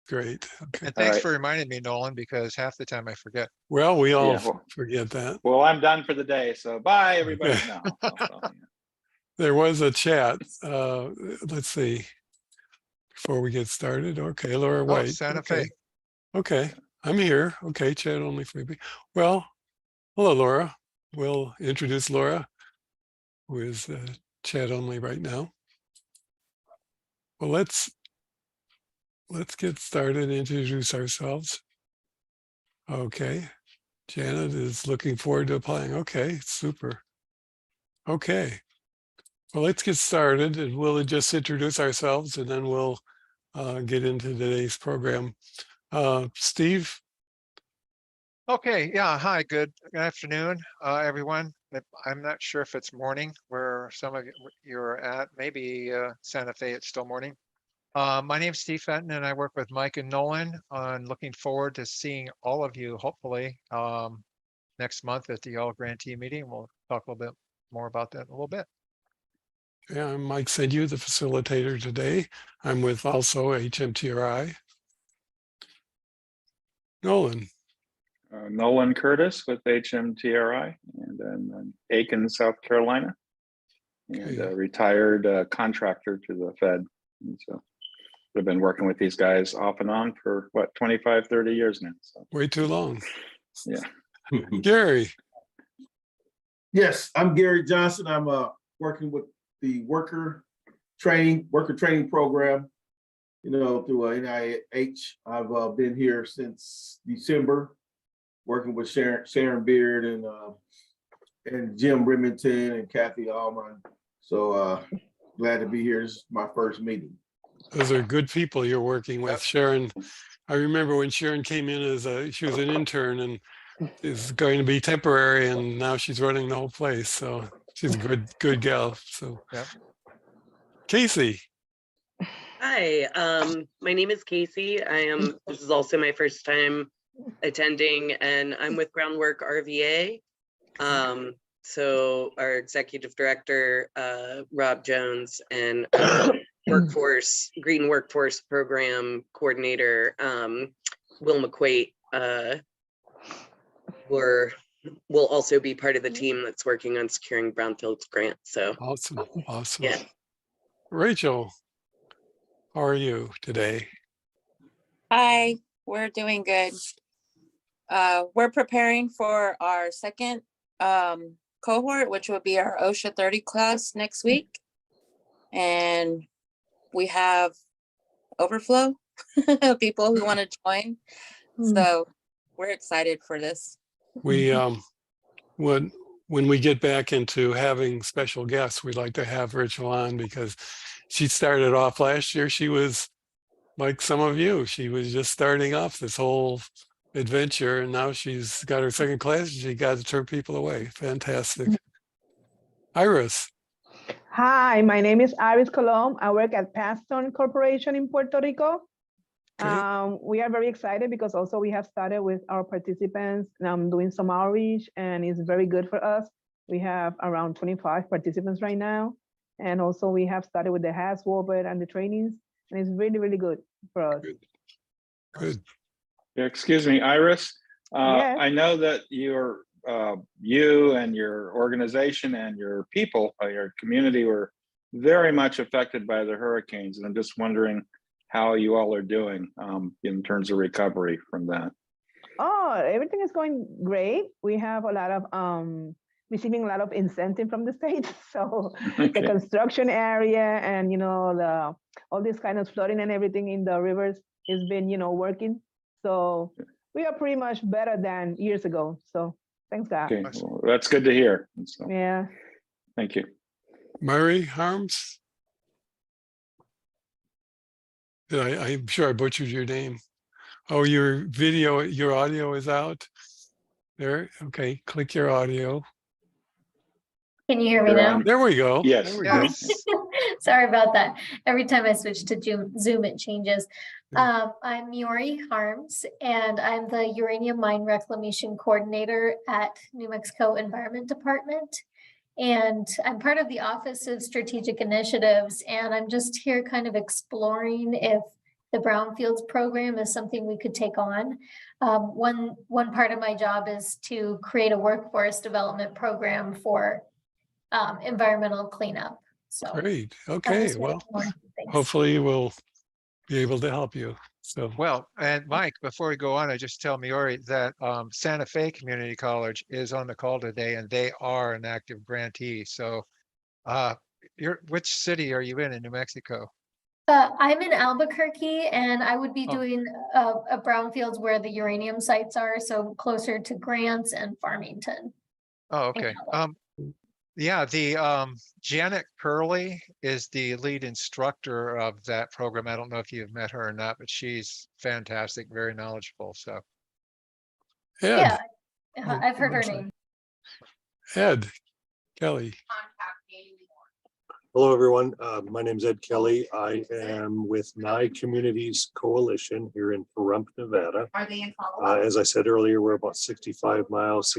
Great. Okay. And thanks right. for reminding me, Nolan, because half the time I forget. Well, we all Yeah, well- forget that. Well, I'm done for the day, so bye, everybody. Okay. No. So, yeah. There was a chat. Let's see. Before we get started. Okay, Laura Oh, White. Santa Okay. Fe. Okay. I'm here. Okay, chat only freebie. Well, hello, Laura. We'll introduce Laura, who is chat only right now. Well, let's get started and introduce ourselves. Okay. Janet is looking forward to applying. Okay, super. Okay. Well, let's get started and we'll just introduce ourselves and then we'll get into today's program. Steve? Okay, yeah, hi, good afternoon, everyone. I'm not sure if it's morning where some of you're at, maybe Santa Fe, it's still morning. My name's Steve Fenton and I work with Mike and Nolan on looking forward to seeing all of you, hopefully, next month at the All Grantee meeting. We'll talk a little bit more about that in a little bit. Yeah, I'm Mike Sedu, the facilitator today. I'm with also HMTRI. Nolan. Nolan Curtis with HMTRI, and then in Aiken, South Carolina, and Okay. a retired contractor to the Fed. And so I've been working with these guys off and on for what, 25, 30 years now. So Way too long. yeah. Gary. Yes, I'm Gary Johnson. I'm working with the worker training program, through NIH. I've been here since December, working with Sharon Beard and Jim Remington and Kathy Allman. So glad to be here. This is my first meeting. Those are good people you're working with. Yep. Sharon, I remember when Sharon came in she was an intern and is going to be temporary and now she's running the whole place. So she's a good gal. So Yep. Casey. Hi, my name is Casey. This is also my first time attending and I'm with Groundwork RVA. So our executive director, Rob Jones, and Green Workforce Program Coordinator, Will McQuate, will also be part of the team that's working on securing Brownfields grant. So Awesome. yeah. Rachel, how are you today? Hi, we're doing good. We're preparing for our second cohort, which will be our OSHA 30 class next week. And we have overflow of people who want to join. So we're excited for this. We when we get back into having special guests, we'd like to have Rachel on because she started off last year. She was like some of you. She was just starting off this whole adventure, and now she's got her second class. And she got to turn people away. Fantastic. Iris. Hi, my name is Iris Colom. I work at Paston Corporation in Puerto Rico. Okay. We are very excited because also we have started with our participants doing some outreach, and it's very good for us. We have around 25 participants right now. And also we have started with the HAS Warbird and the trainings, and it's really, really good for us. Good. Yeah, excuse me, Iris. Yes. I know that you and your organization and your people, your community, were very much affected by the hurricanes, and I'm just wondering how you all are doing in terms of recovery from that. Oh, everything is going great. We have a lot of receiving a lot of incentive from the state. So the construction area and all this kind of flooding and everything in the rivers has been working. So we are pretty much better than years ago. So thanks God. Okay, well, that's good to hear. So, Yeah. thank you. Murray Harms. I'm sure I butchered your name. Oh, your audio is out there. Okay, click your audio. Can you hear me now? There we go. Yes. There we go. Yes. Sorry about that. Every time I switch to Zoom, it changes. I'm Yori Harms, and I'm the Uranium Mine Reclamation Coordinator at New Mexico Environment Department. And I'm part of the Office of Strategic Initiatives, and I'm just here kind of exploring if the brownfields program is something we could take on. One part of my job is to create a workforce development program for environmental cleanup. So Great. that Okay. was one Well, of the things. hopefully we'll be able to help you. So, Well, and Mike, before we go on, I just tell Miori that Santa Fe Community College is on the call today and they are an active grantee. So which city are you in New Mexico? I'm in Albuquerque and I would be Oh. doing a brownfields where the uranium sites are, so closer to Grants and Farmington. Oh, okay. Yeah, the Janet Curley is the lead instructor of that program. I don't know if you've met her or not, but she's fantastic, very knowledgeable. So Ed, Yeah, I've heard I'm her sorry. name. Ed Kelly. Hello, everyone. My name is Ed Kelly. I am with Nye Communities Coalition here in Pahrump, Nevada. Are they in follow-up? As I said earlier, we're about 65 miles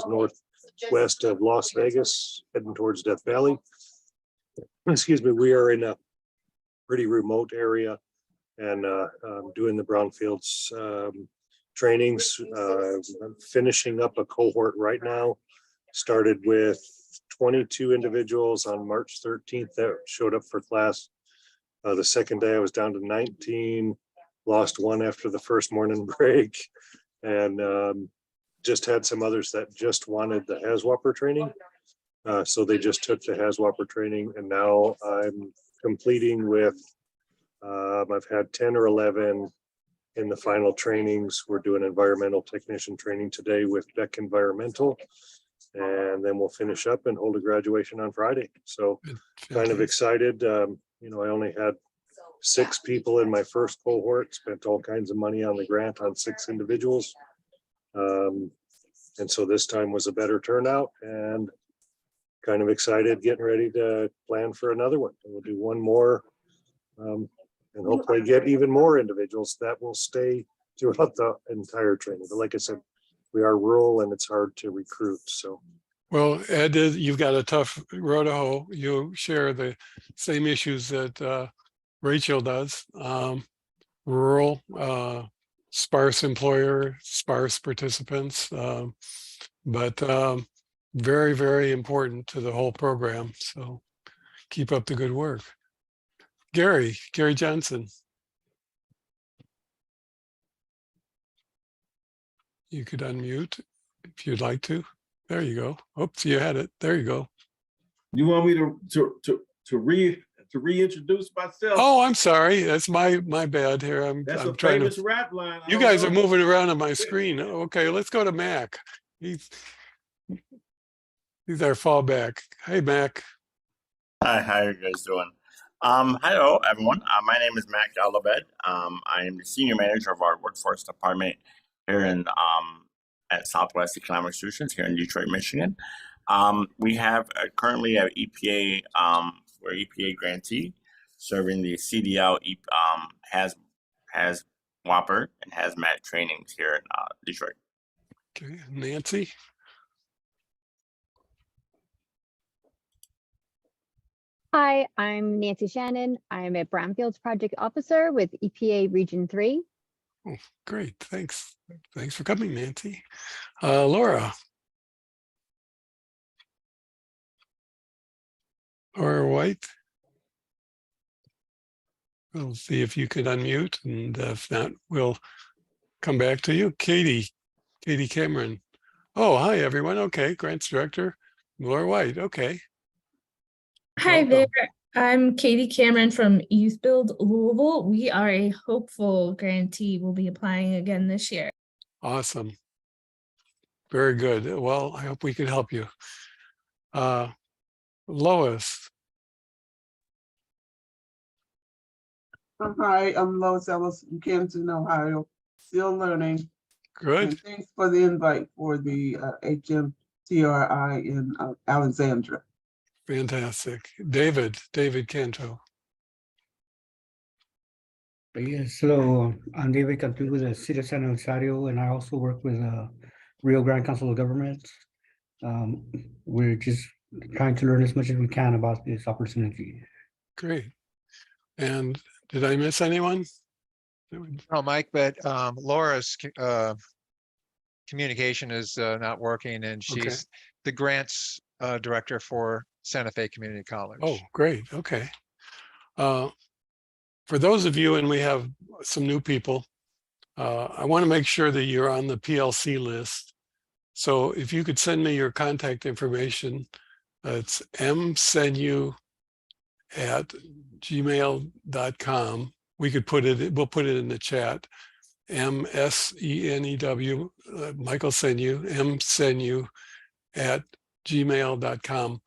northwest of Las Vegas, heading towards Death Valley. Excuse me, we are in a pretty remote area and doing the brownfields trainings. I'm finishing up a cohort right now. Started with 22 individuals on March 13th that showed up for class. The second day I was down to 19, lost one after the first morning break, and just had some others that just wanted the HAZWOPER training. So they just took the HAZWOPER training, and now I'm completing with, I've had 10 or 11 in the final trainings. We're doing environmental technician training today with Beck Environmental. And then we'll finish up and hold a graduation on Friday. So kind of excited. You know, I only had 6 people in my first cohort, spent all kinds of money on the grant on 6 individuals. And so this time was a better turnout and kind of excited, getting ready to plan for another one. And we'll do one more and hopefully get even more individuals that will stay throughout the entire training. But like I said, we are rural and it's hard to recruit. So, Well, Ed, you've got a tough road to hoe. You share the same issues that Rachel does. Rural, sparse employer, sparse participants, but very, very important to the whole program. So keep up the good work. Gary Johnson. You could unmute if you'd like to. There you go. Oops, you had it. There you go. You want me to reintroduce myself? Oh, I'm sorry. That's my bad here. That's I'm a trying famous to. rap line. I You don't guys are know. moving around on my screen. Okay, let's go to Mac. He's our fallback. Hey, Mac. Hi, how are you guys doing? Hello, everyone. My name is Mac Alabed. I am the senior manager of our workforce department here in at Southwest Economic Solutions here in Detroit, Michigan. We have currently an EPA, we're EPA grantee serving the CDL has Whopper and hazmat trainings here in Detroit. Okay, Nancy. Hi, I'm Nancy Shannon. I'm a Brownfields Project Officer with EPA Region 3. Oh, great. Thanks. Thanks for coming, Nancy. Laura. Laura White. We'll see if you can unmute, and if not, we'll come back to you. Katie Cameron. Oh, hi, everyone. Okay, Grants Director, Laura White. Okay. Hi Welcome. there. I'm Katie Cameron from Youth Build Louisville. We are a hopeful grantee. We'll be applying again this year. Awesome. Very good. Well, I hope we can help you. Lois. Hi, I'm Lois Ellis from Canton, Ohio. Still learning. Good. And thanks for the invite for the HMTRI in Alexandria. Fantastic. David Canto. Yes, hello. I'm David Cantu with the City of San Rosario, and I also work with Rio Grande Council of Governments. We're just trying to learn as much as we can about this opportunity. Great. And did I miss anyone? that would- Oh, Mike, but Laura's communication is not working, and Okay. she's the grants director for Santa Fe Community College. Oh, great. Okay. For those of you, and we have some new people, I want to make sure that you're on the PLC list. So if you could send me your contact information, it's msenew@gmail.com. We could put it, we'll put it in the chat. MSENEW, Michael Senew, msenew@gmail.com.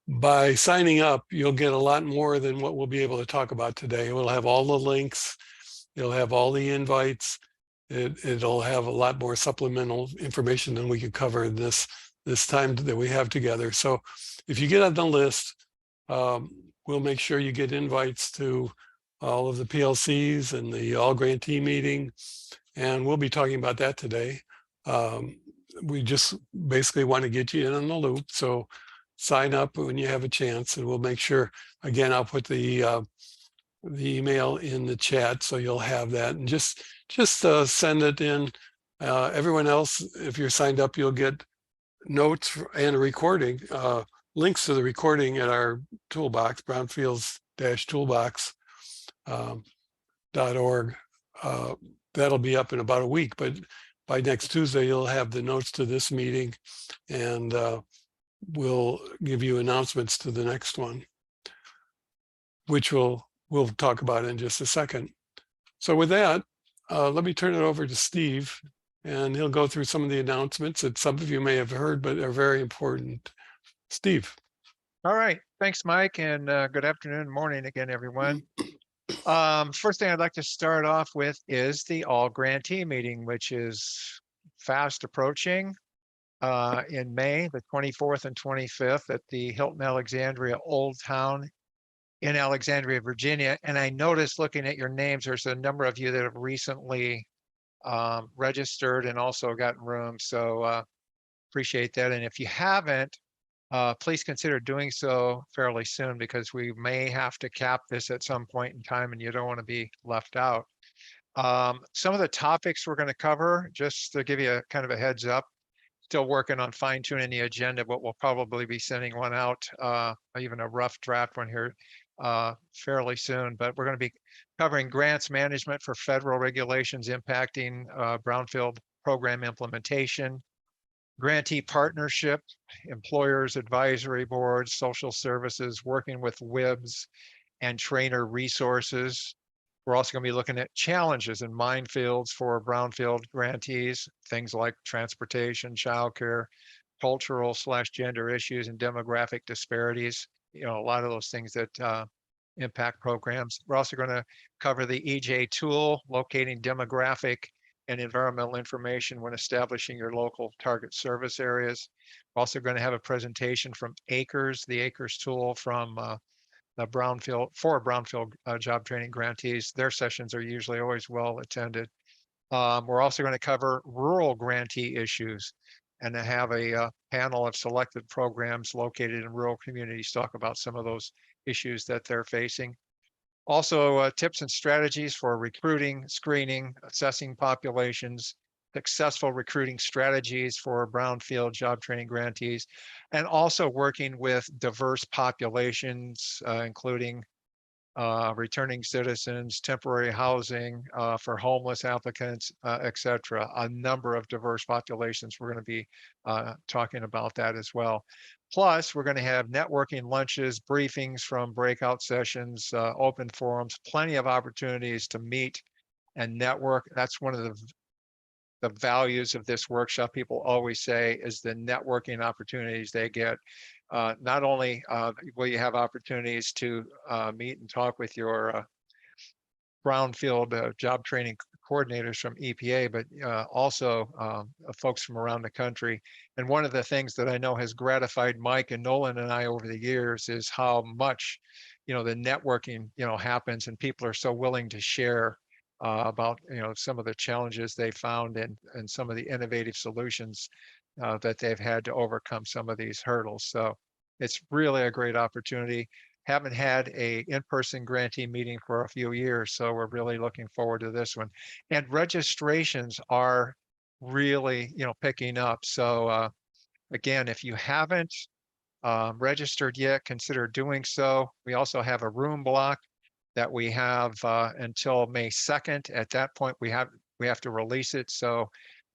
By signing up, you'll get a lot more than what we'll be able to talk about today. We'll have all the links. It'll have all the invites. It'll have a lot more supplemental information than we could cover in this time that we have together. So if you get on the list, we'll make sure you get invites to all of the PLCs and the all grantee meeting. And we'll be talking about that today. We just basically want to get you in on the loop. So sign up when you have a chance, and we'll make sure, again, I'll put the email in the chat so you'll have that, and just send it in. Everyone else, if you're signed up, you'll get notes and a recording, links to the recording at our toolbox, brownfields-toolbox.org. That'll be up in about a week, but by next Tuesday, you'll have the notes to this meeting, and we'll give you announcements to the next one, which we'll talk about in just a second. So with that, let me turn it over to Steve, and he'll go through some of the announcements that some of you may have heard, but are very important. Steve. All right. Thanks, Mike, and good afternoon, morning again, everyone. First thing I'd like to start off with is the all grantee meeting, which is fast approaching in May, the 24th and 25th at the Hilton Alexandria Old Town in Alexandria, Virginia. And I noticed, looking at your names, there's a number of you that have recently registered and also gotten rooms. So appreciate that. And if you haven't, please consider doing so fairly soon, because we may have to cap this at some point in time, and you don't want to be left out. Some of the topics we're going to cover, just to give you a kind of a heads up, still working on fine tuning the agenda, but we'll probably be sending one out, even a rough draft one here fairly soon. But we're going to be covering grants management for federal regulations impacting brownfield program implementation, grantee partnership, employers advisory boards, social services, working with WIBs and trainer resources. We're also going to be looking at challenges and minefields for brownfield grantees, things like transportation, childcare, cultural/gender issues, and demographic disparities. You know, a lot of those things that impact programs. We're also going to cover the EJ tool, locating demographic and environmental information when establishing your local target service areas. We're also going to have a presentation from ACRES, the ACRES tool from the brownfield job training grantees. Their sessions are usually always well attended. We're also going to cover rural grantee issues and to have a panel of selected programs located in rural communities talk about some of those issues that they're facing. Also, tips and strategies for recruiting, screening, assessing populations, successful recruiting strategies for brownfield job training grantees, and also working with diverse populations, including returning citizens, temporary housing for homeless applicants, et cetera. A number of diverse populations. We're going to be talking about that as well. Plus, we're going to have networking lunches, briefings from breakout sessions, open forums, plenty of opportunities to meet and network. That's one of the values of this workshop. People always say is the networking opportunities they get. Not only will you have opportunities to meet and talk with your brownfield job training coordinators from EPA, but also folks from around the country. And one of the things that I know has gratified Mike and Nolan and I over the years is how much, the networking, happens, and people are so willing to share about, some of the challenges they found and some of the innovative solutions that they've had to overcome some of these hurdles. So it's really a great opportunity. haven't had a in-person grantee meeting for a few years, so we're really looking forward to this one. And registrations are really, picking up. So again, if you haven't registered yet, consider doing so. We also have a room block that we have until May 2nd. At that point, we have to release it. So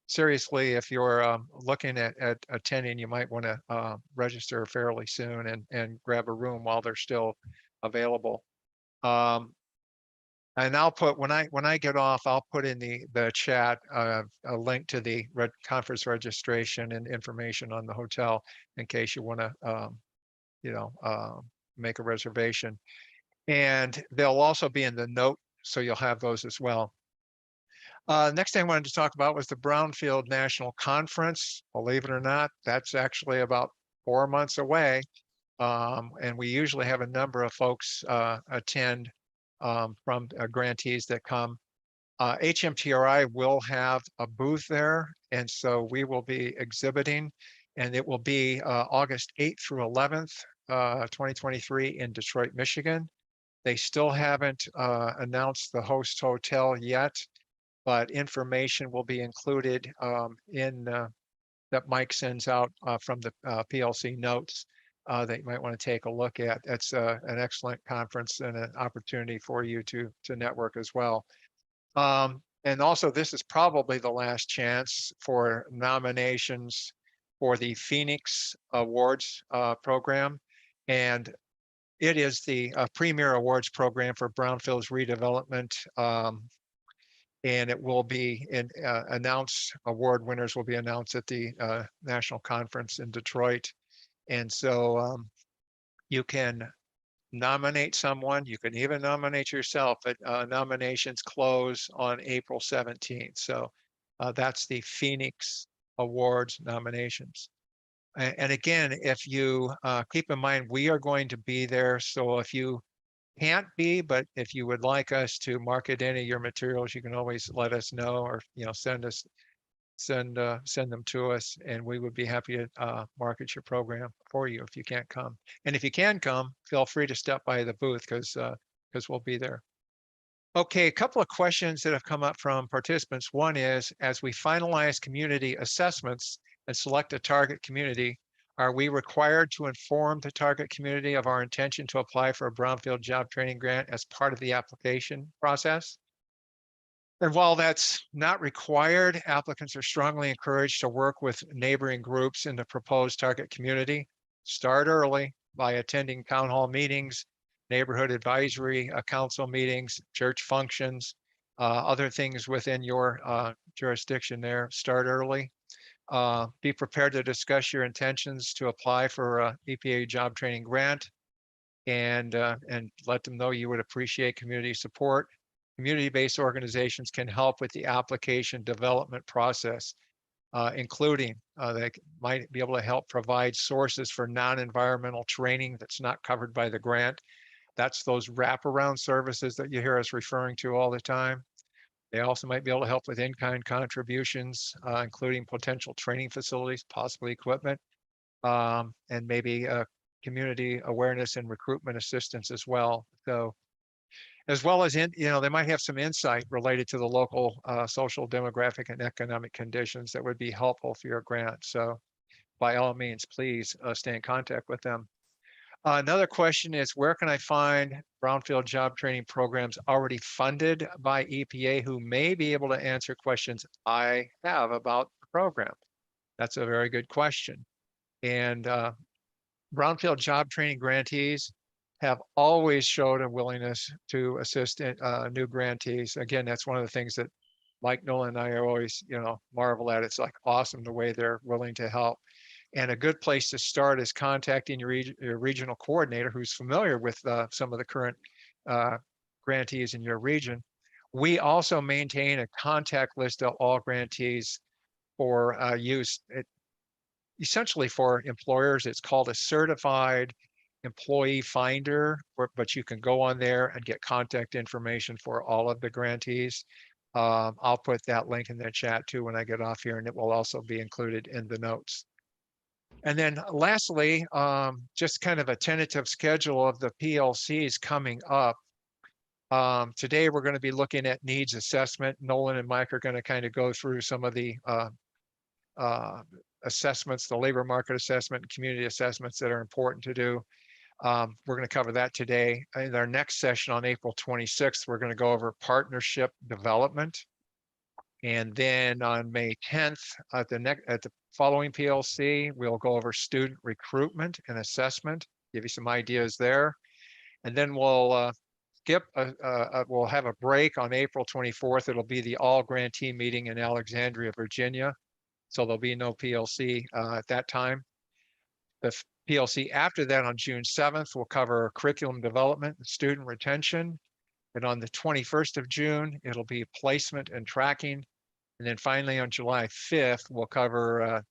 seriously, if you're looking at attending, you might want to register fairly soon and grab a room while they're still available. And I'll put, when I get off, I'll put in the chat a link to the conference registration and information on the hotel in case you want to, make a reservation. And they'll also be in the note, so you'll have those as well. Next thing I wanted to talk about was the Brownfield National Conference. Believe it or not, that's actually about 4 months away. And we usually have a number of folks attend from grantees that come. HMTRI will have a booth there, and so we will be exhibiting, and it will be August 8th through 11th, 2023 in Detroit, Michigan. They still haven't announced the host hotel yet, but information will be included in that Mike sends out from the PLC notes that you might want to take a look at. That's an excellent conference and an opportunity for you to network as well. And also, this is probably the last chance for nominations for the Phoenix Awards program. And it is the premier awards program for brownfields redevelopment. And it will be announced, award winners will be announced at the national conference in Detroit. And so you can nominate someone, you can even nominate yourself, but nominations close on April 17th. So that's the Phoenix Awards nominations. And again, if you keep in mind, we are going to be there. So if you can't be, but if you would like us to market any of your materials, you can always let us know, or send them to us, and we would be happy to market your program for you if you can't come. And if you can come, feel free to step by the booth because we'll be there. Okay, a couple of questions that have come up from participants. One is, as we finalize community assessments and select a target community, are we required to inform the target community of our intention to apply for a brownfield job training grant as part of the application process? And while that's not required, applicants are strongly encouraged to work with neighboring groups in the proposed target community. Start early by attending town hall meetings, neighborhood advisory council meetings, church functions, other things within your jurisdiction there. Start early. Be prepared to discuss your intentions to apply for a EPA job training grant, and let them know you would appreciate community support. Community-based organizations can help with the application development process, including they might be able to help provide sources for non-environmental training that's not covered by the grant. That's those wraparound services that you hear us referring to all the time. They also might be able to help with in-kind contributions, including potential training facilities, possibly equipment, and maybe community awareness and recruitment assistance as well. So, as well as they might have some insight related to the local social, demographic, and economic conditions that would be helpful for your grant. So by all means, please stay in contact with them. Another question is, where can I find brownfield job training programs already funded by EPA who may be able to answer questions I have about the program? That's a very good question. And brownfield job training grantees have always showed a willingness to assist new grantees. Again, that's one of the things that Mike Nolan and I are always, marvel at. It's like awesome the way they're willing to help. And a good place to start is contacting your regional coordinator who's familiar with some of the current grantees in your region. We also maintain a contact list of all grantees for use. Essentially for employers, it's called a certified employee finder, but you can go on there and get contact information for all of the grantees. I'll put that link in the chat too when I get off here, and it will also be included in the notes. And then lastly, just kind of a tentative schedule of the PLCs coming up. Today, we're going to be looking at needs assessment. Nolan and Mike are going to kind of go through some of the assessments, the labor market assessment, and community assessments that are important to do. We're going to cover that today. In our next session on April 26th, we're going to go over partnership development. And then on May 10th, at the following PLC, we'll go over student recruitment and assessment, give you some ideas there. And then we'll we'll have a break on April 24th. It'll be the all grantee meeting in Alexandria, Virginia. So there'll be no PLC at that time. The PLC after that on June 7th will cover curriculum development and student retention. And on the 21st of June, it'll be placement and tracking. And then finally on July 5th, we'll cover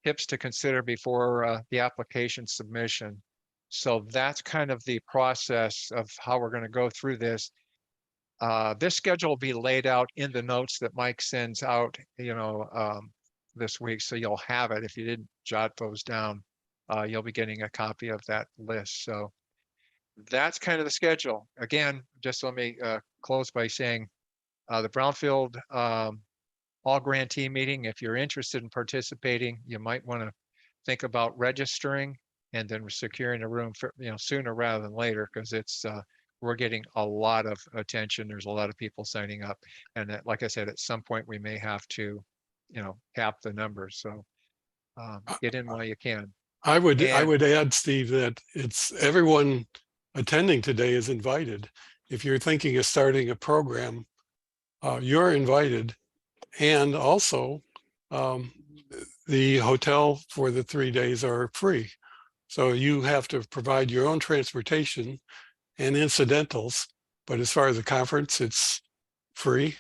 tips to consider before the application submission. So that's kind of the process of how we're going to go through this. This schedule will be laid out in the notes that Mike sends out, this week. So you'll have it. If you didn't jot those down, you'll be getting a copy of that list. So that's kind of the schedule. Again, just let me close by saying the Brownfield all grantee meeting, if you're interested in participating, you might want to think about registering and then securing a room for, sooner rather than later, because it's we're getting a lot of attention. There's a lot of people signing up, and that, like I said, at some point we may have to, cap the numbers. So get in while you can. I would add, Steve, that it's everyone attending today is invited. If you're thinking of starting a program, you're invited. And also, the hotel for the 3 days are free. So you have to provide your own transportation and incidentals. But as far as the conference, it's free.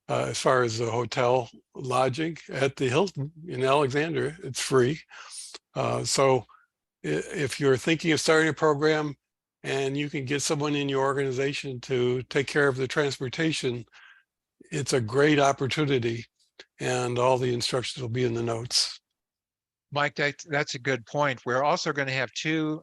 As far as the hotel lodging at the Hilton in Alexandria, it's free. So if you're thinking of starting a program and you can get someone in your organization to take care of the transportation, it's a great opportunity, and all the instructions will be in the notes. Mike, that's a good point. We're also going to have 2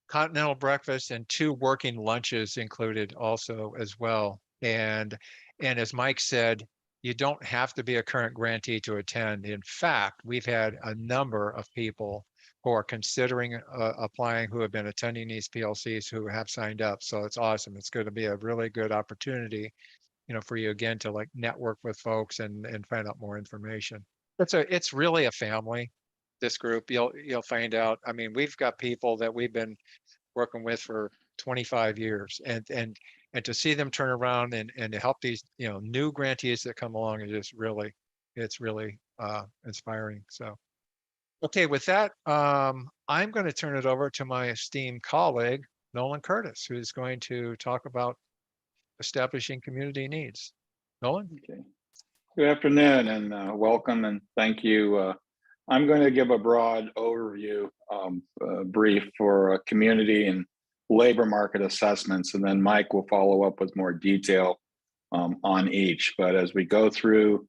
continental breakfasts and 2 working lunches included also as well. And as Mike said, you don't have to be a current grantee to attend. In fact, we've had a number of people who are considering applying, who have been attending these PLCs, who have signed up. So it's awesome. It's going to be a really good opportunity, for you again to like network with folks and find out more information. It's really a family, this group. You'll find out. I mean, we've got people that we've been working with for 25 years, and to see them turn around and to help these new grantees that come along is just really, it's really inspiring. So okay, with that, I'm going to turn it over to my esteemed colleague Nolan Curtis, who's going to talk about establishing community needs. Nolan? Okay. Good afternoon and welcome and thank you. I'm going to give a broad overview brief for community and labor market assessments, and then Mike will follow up with more detail on each. But as we go through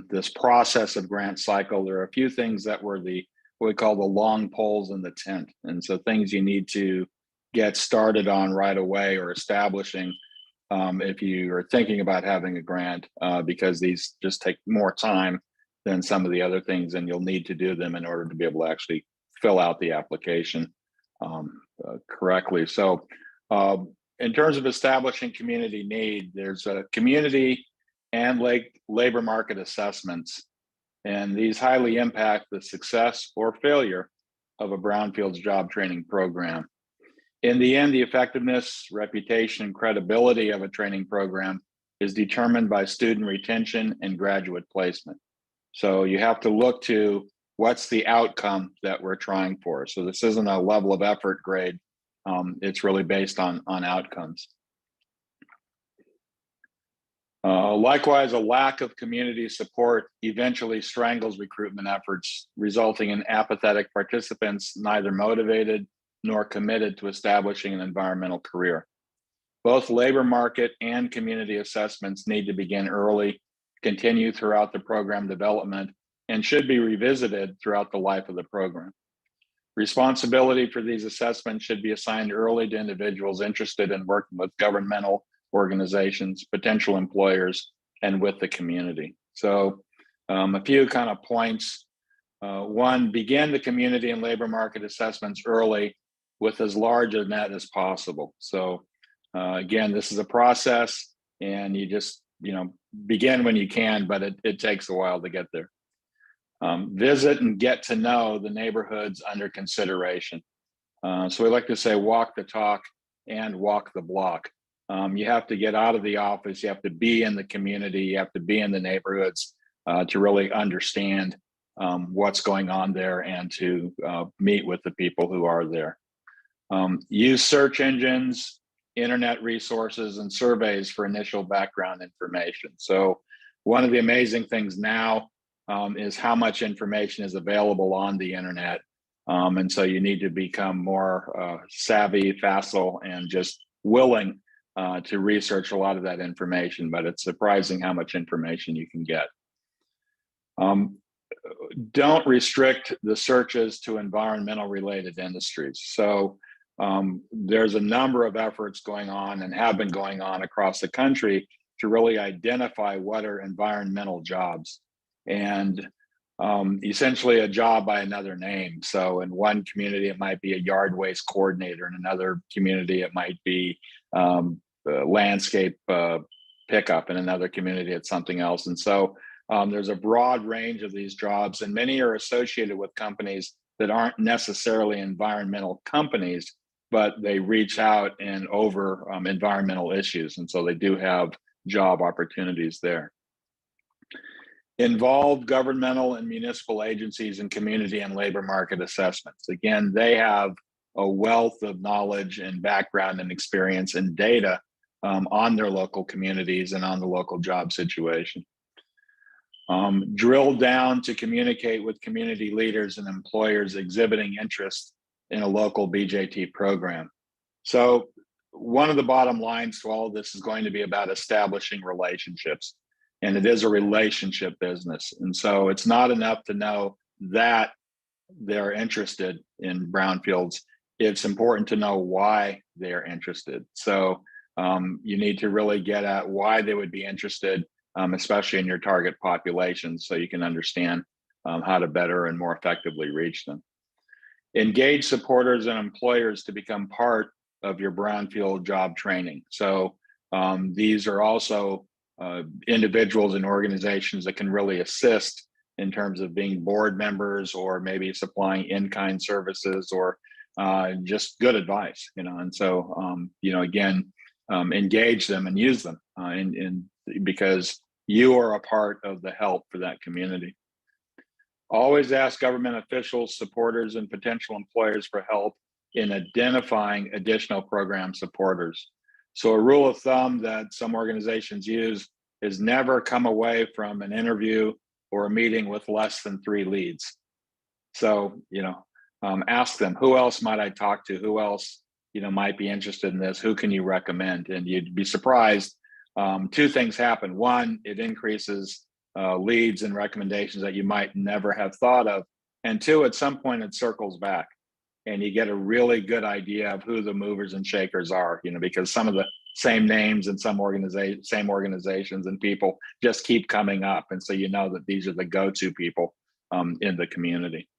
this process of grant cycle, there are a few things that were what we call the long poles in the tent. And so things you need to get started on right away or establishing if you are thinking about having a grant, because these just take more time than some of the other things, and you'll need to do them in order to be able to actually fill out the application correctly. So in terms of establishing community need, there's a community and labor market assessments, and these highly impact the success or failure of a brownfields job training program. In the end, the effectiveness, reputation, and credibility of a training program is determined by student retention and graduate placement. So you have to look to what's the outcome that we're trying for. So this isn't a level of effort grade. It's really based on outcomes. Likewise, a lack of community support eventually strangles recruitment efforts, resulting in apathetic participants neither motivated nor committed to establishing an environmental career. Both labor market and community assessments need to begin early, continue throughout the program development, and should be revisited throughout the life of the program. Responsibility for these assessments should be assigned early to individuals interested in working with governmental organizations, potential employers, and with the community. So a few kind of points. One, begin the community and labor market assessments early with as large a net as possible. So again, this is a process, and you just, begin when you can, but it takes a while to get there. Visit and get to know the neighborhoods under consideration. So we like to say walk the talk and walk the block. You have to get out of the office, you have to be in the community, you have to be in the neighborhoods to really understand what's going on there and to meet with the people who are there. Use search engines, internet resources, and surveys for initial background information. So one of the amazing things now is how much information is available on the internet. And so you need to become more savvy, facile, and just willing to research a lot of that information, but it's surprising how much information you can get. Don't restrict the searches to environmental related industries. So there's a number of efforts going on and have been going on across the country to really identify what are environmental jobs, and essentially a job by another name. So in one community, it might be a yard waste coordinator. In another community, it might be landscape pickup. In another community, it's something else. And so there's a broad range of these jobs, and many are associated with companies that aren't necessarily environmental companies, but they reach out and over environmental issues. And so they do have job opportunities there. Involve governmental and municipal agencies in community and labor market assessments. Again, they have a wealth of knowledge and background and experience and data on their local communities and on the local job situation. Drill down to communicate with community leaders and employers exhibiting interest in a local BJT program. So one of the bottom lines to all of this is going to be about establishing relationships, and it is a relationship business. And so it's not enough to know that they're interested in brownfields. It's important to know why they're interested. So you need to really get at why they would be interested, especially in your target population, so you can understand how to better and more effectively reach them. Engage supporters and employers to become part of your brownfield job training. So these are also individuals and organizations that can really assist in terms of being board members, or maybe supplying in-kind services, or just good advice, and so, again, engage them and use them because you are a part of the help for that community. Always ask government officials, supporters, and potential employers for help in identifying additional program supporters. So a rule of thumb that some organizations use is never come away from an interview or a meeting with less than 3 leads. So, ask them, who else might I talk to? Who else, might be interested in this? Who can you recommend? And you'd be surprised. 2 things happen. One, it increases leads and recommendations that you might never have thought of. And 2, at some point it circles back and you get a really good idea of who the movers and shakers are, because some of the same names and same organizations and people just keep coming up. And so that these are the go-to people in the community.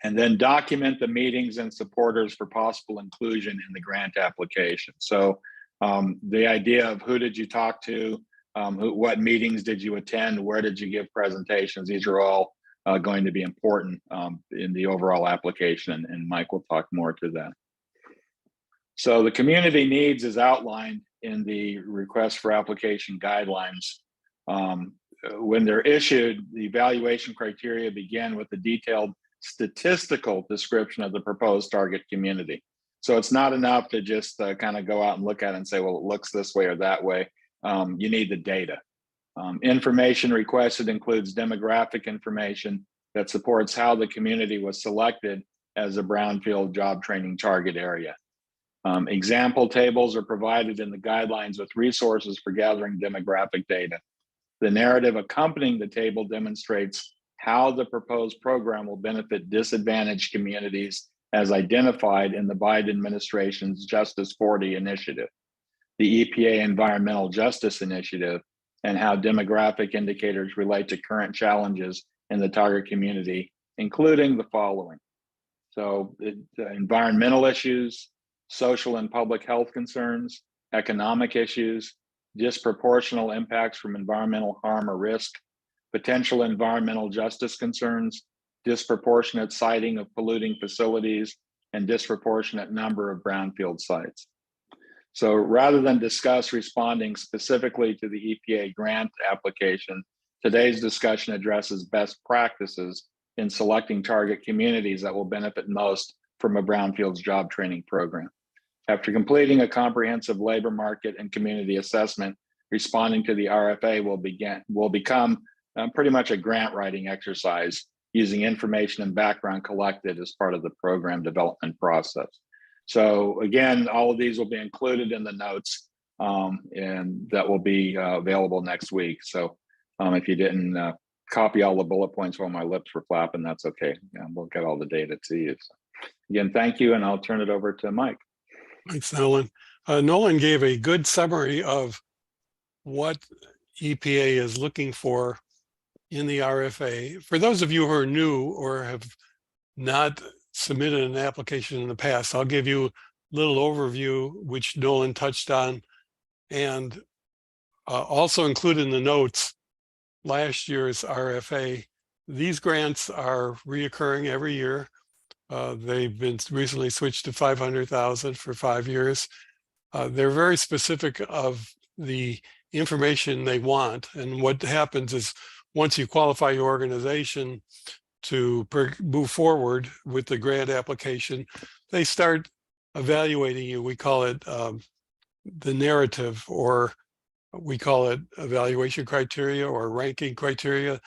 And then document the meetings and supporters for possible inclusion in the grant application. So the idea of who did you talk to, what meetings did you attend, where did you give presentations, these are all going to be important in the overall application, and Mike will talk more to that. So the community needs is outlined in the request for application guidelines. When they're issued, the evaluation criteria begin with the detailed statistical description of the proposed target community. So it's not enough to just kind of go out and look at it and say, well, it looks this way or that way. You need the data. Information requested includes demographic information that supports how the community was selected as a brownfield job training target area. Example tables are provided in the guidelines with resources for gathering demographic data. The narrative accompanying the table demonstrates how the proposed program will benefit disadvantaged communities as identified in the Biden administration's Justice 40 initiative, the EPA Environmental Justice Initiative, and how demographic indicators relate to current challenges in the target community, including the following. So environmental issues, social and public health concerns, economic issues, disproportional impacts from environmental harm or risk, potential environmental justice concerns, disproportionate siting of polluting facilities, and disproportionate number of brownfield sites. So rather than discuss responding specifically to the EPA grant application, today's discussion addresses best practices in selecting target communities that will benefit most from a brownfields job training program. After completing a comprehensive labor market and community assessment, responding to the RFA will become pretty much a grant writing exercise using information and background collected as part of the program development process. So again, all of these will be included in the notes and that will be available next week. So if you didn't copy all the bullet points while my lips were flapping, that's okay. We'll get all the data to you. So again, thank you, and I'll turn it over to Mike. Thanks, Nolan. Nolan gave a good summary of what EPA is looking for in the RFA. For those of you who are new or have not submitted an application in the past, I'll give you a little overview, which Nolan touched on, and also included in the notes last year's RFA. These grants are reoccurring every year. They've been recently switched to 500,000 for 5 years. They're very specific of the information they want. And what happens is once you qualify your organization to move forward with the grant application, they start evaluating you. We call it the narrative, or we call it evaluation criteria or ranking criteria.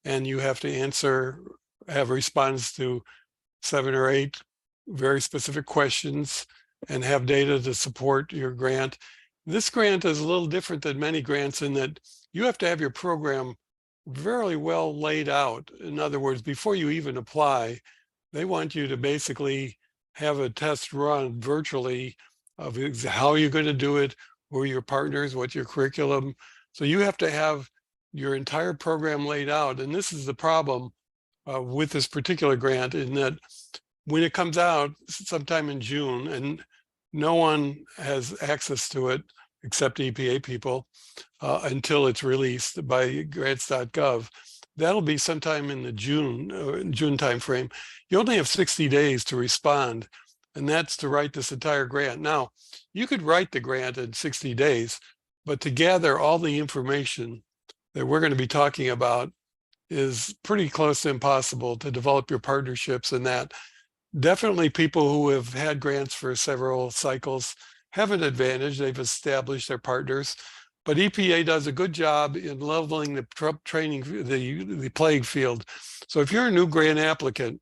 And you have to have response to 7 or 8 very specific questions and have data to support your grant. This grant is a little different than many grants in that you have to have your program very well laid out. In other words, before you even apply, they want you to basically have a test run virtually of how you're going to do it, who are your partners, what's your curriculum. So you have to have your entire program laid out. And this is the problem with this particular grant, in that when it comes out sometime in June, and no one has access to it except EPA people until it's released by grants.gov, that'll be sometime in the June timeframe. You only have 60 days to respond, and that's to write this entire grant. Now, you could write the grant in 60 days, but to gather all the information that we're going to be talking about is pretty close to impossible. To develop your partnerships and that. Definitely people who have had grants for several cycles have an advantage. They've established their partners, but EPA does a good job in leveling the the playing field. So if you're a new grant applicant,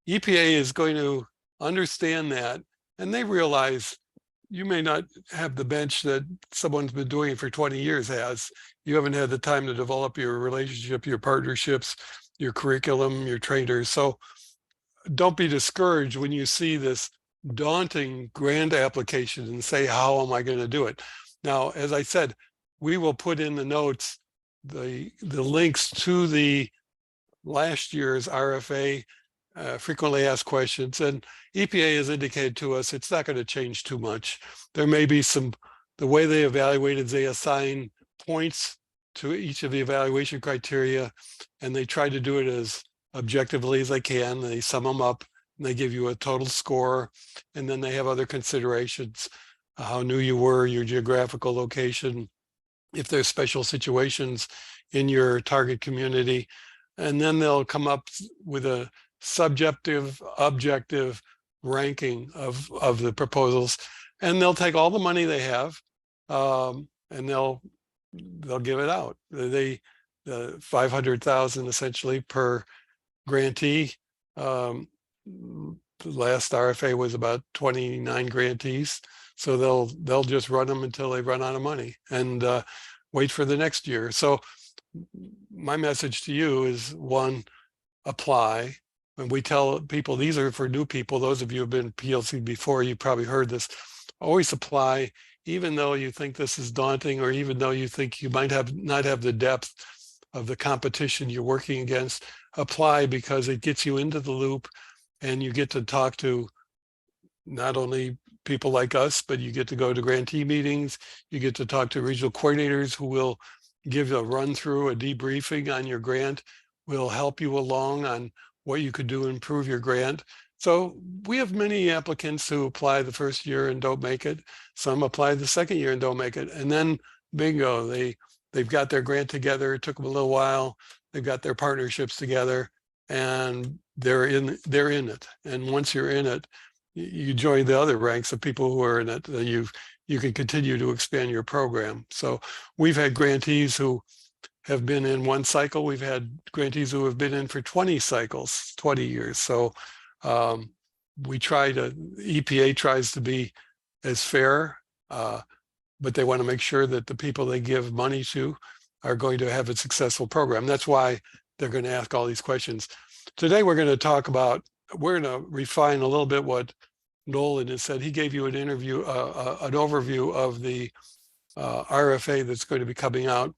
EPA is going to understand that, and they realize you may not have the bench that someone's been doing it for 20 years has. You haven't had the time to develop your relationship, your partnerships, your curriculum, your trainers. So don't be discouraged when you see this daunting grant application and say, how am I going to do it? Now, as I said, we will put in the notes the links to the last year's RFA, frequently asked questions, and EPA has indicated to us it's not going to change too much. There may be the way they evaluated, they assign points to each of the evaluation criteria, and they try to do it as objectively as they can. They sum them up and they give you a total score, and then they have other considerations, how new you were, your geographical location, if there's special situations in your target community, and then they'll come up with a subjective, objective ranking of the proposals, and they'll take all the money they have and they'll give it out. The 500,000 essentially per grantee. The last RFA was about 29 grantees, so they'll just run them until they run out of money and wait for the next year. So my message to you is, one, apply. And we tell people, these are for new people. Those of you who've been PLC before, you probably heard this. Always apply, even though you think this is daunting, or even though you think you might not have the depth of the competition you're working against. Apply, because it gets you into the loop, and you get to talk to not only people like us, but you get to go to grantee meetings. You get to talk to regional coordinators who will give a run through, a debriefing on your grant, will help you along on what you could do to improve your grant. So we have many applicants who apply the first year and don't make it. Some apply the second year and don't make it. And then bingo, they've got their grant together. It took them a little while. They've got their partnerships together, and they're in it. And once you're in it, you join the other ranks of people who are in it. You can continue to expand your program. So we've had grantees who have been in one cycle. We've had grantees who have been in for 20 cycles, 20 years. So EPA tries to be as fair, but they want to make sure that the people they give money to are going to have a successful program. That's why they're going to ask all these questions. Today, we're going to refine a little bit what Nolan has said. He gave you an overview of the RFA that's going to be coming out.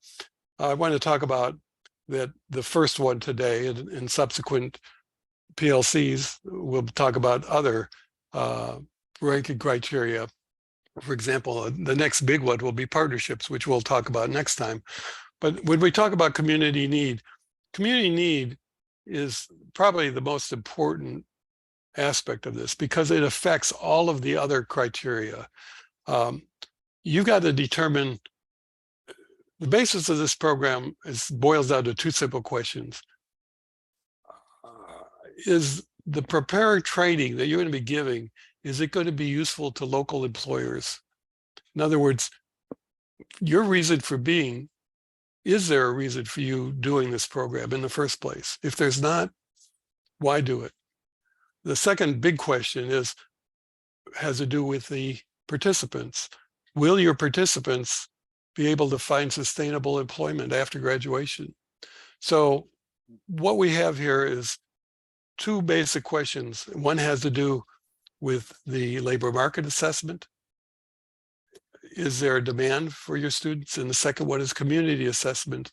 I want to talk about that the first one today, and subsequent PLCs. We'll talk about other ranking criteria. For example, the next big one will be partnerships, which we'll talk about next time. But when we talk about community need is probably the most important aspect of this, because it affects all of the other criteria. You've got to determine the basis of this program boils down to two simple questions. Is the preparer training that you're going to be giving, is it going to be useful to local employers? In other words, your reason for being, is there a reason for you doing this program in the first place? If there's not, why do it? The second big question has to do with the participants. Will your participants be able to find sustainable employment after graduation? So what we have here is two basic questions. One has to do with the labor market assessment. Is there a demand for your students? And the second one is community assessment.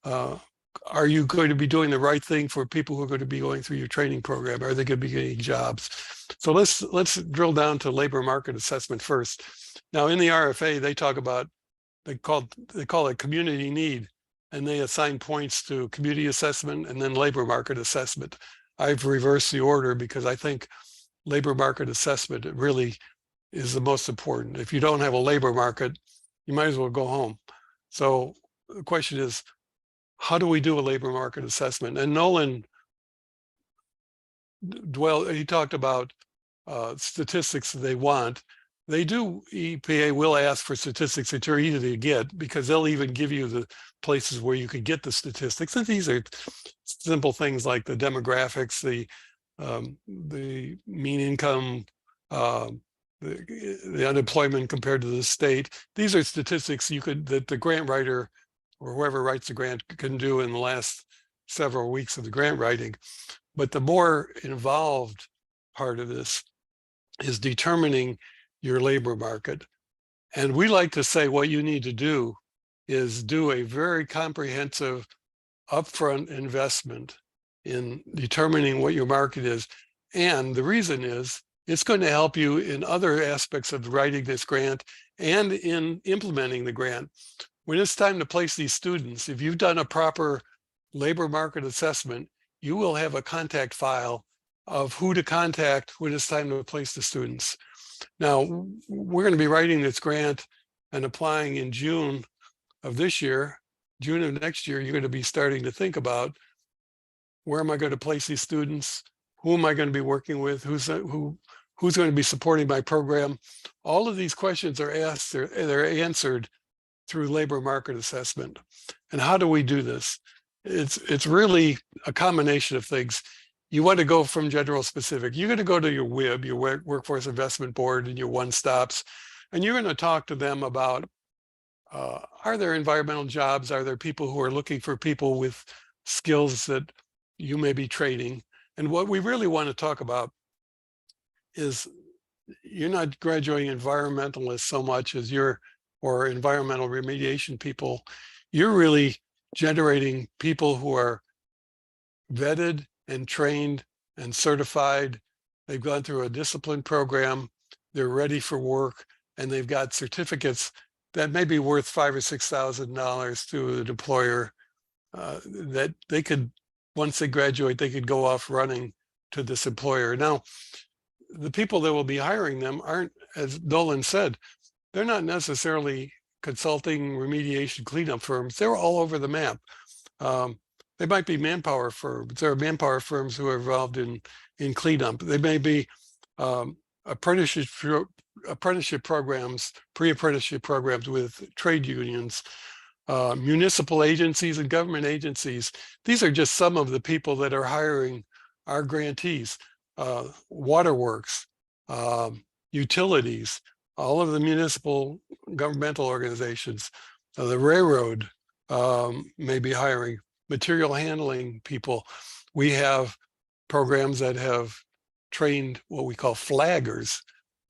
Are you going to be doing the right thing for people who are going to be going through your training program? Are they going to be getting jobs? So let's drill down to labor market assessment first. Now, in the RFA, they talk about, they call it community need, and they assign points to community assessment and then labor market assessment. I've reversed the order because I think labor market assessment really is the most important. If you don't have a labor market, you might as well go home. So the question is, how do we do a labor market assessment? And Nolan he talked about statistics that they want. They do, EPA will ask for statistics that are easy to get, because they'll even give you the places where you could get the statistics. And these are simple things like the demographics, the mean income, the unemployment compared to the state. These are statistics that the grant writer or whoever writes the grant can do in the last several weeks of the grant writing. But the more involved part of this is determining your labor market. And we like to say what you need to do is do a very comprehensive upfront investment in determining what your market is. And the reason is it's going to help you in other aspects of writing this grant and in implementing the grant. When it's time to place these students, if you've done a proper labor market assessment, you will have a contact file of who to contact when it's time to place the students. Now, we're going to be writing this grant and applying in June of this year. June of next year, you're going to be starting to think about, where am I going to place these students? Who am I going to be working with? Who's going to be supporting my program? All of these questions are asked, they're answered through labor market assessment. And how do we do this? It's really a combination of things. You want to go from general specific. You're going to go to your WIB, your Workforce Investment Board, and your one-stops, and you're going to talk to them about, are there environmental jobs? Are there people who are looking for people with skills that you may be training. And what we really want to talk about is you're not graduating environmentalists so much as or environmental remediation people. You're really generating people who are vetted and trained and certified. They've gone through a discipline program. They're ready for work, and they've got certificates that may be worth $5,000 or $6,000 to an employer that they could, once they graduate, they could go off running to this employer. Now, the people that will be hiring them aren't, as Nolan said, they're not necessarily consulting, remediation, cleanup firms. They're all over the map. They might be manpower firms. There are manpower firms who are involved in cleanup. They may be apprenticeship programs, pre-apprenticeship programs with trade unions, municipal agencies and government agencies. These are just some of the people that are hiring our grantees. Waterworks, utilities, all of the municipal governmental organizations, the railroad may be hiring material handling people. We have programs that have trained what we call flaggers.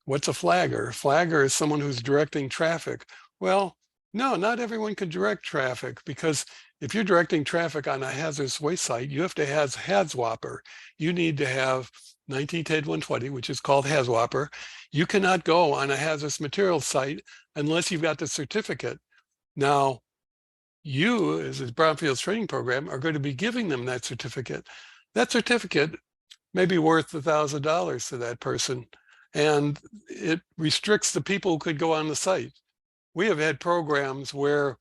What's a flagger? A flagger is someone who's directing traffic. Well, no, not everyone can direct traffic, because if you're directing traffic on a hazardous waste site, you have to have HAZWOPER. You need to have 1910-120, which is called HAZWOPER. You cannot go on a hazardous materials site unless you've got the certificate. Now, you, as a brownfields training program, are going to be giving them that certificate. That certificate may be worth $1,000 to that person, and it restricts the people who could go on the site. We have had programs where,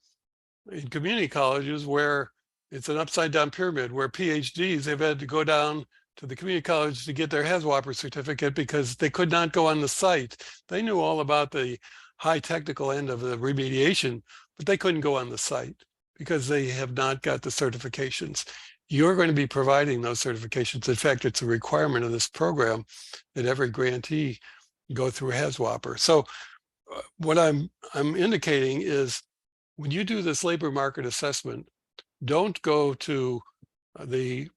in community colleges, where it's an upside down pyramid, where PhDs have had to go down to the community college to get their HAZWOPER certificate because they could not go on the site. They knew all about the high technical end of the remediation, but they couldn't go on the site because they have not got the certifications. You're going to be providing those certifications. In fact, it's a requirement of this program that every grantee go through HAZWOPER. So what I'm indicating is, when you do this labor market assessment, don't go to the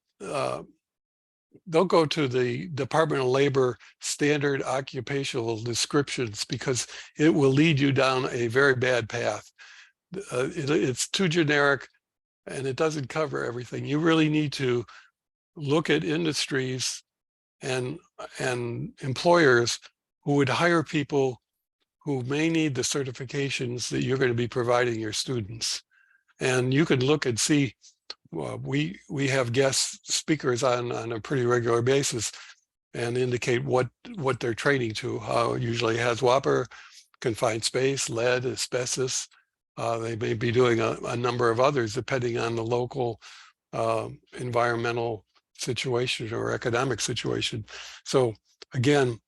Department of Labor standard occupational descriptions, because it will lead you down a very bad path. It's too generic and it doesn't cover everything. You really need to look at industries and employers who would hire people who may need the certifications that you're going to be providing your students. And you can look and see, we have guest speakers on a pretty regular basis and indicate what they're training to. Usually HAZWOPER, confined space, lead, asbestos. They may be doing a number of others depending on the local environmental situation or economic situation. So again,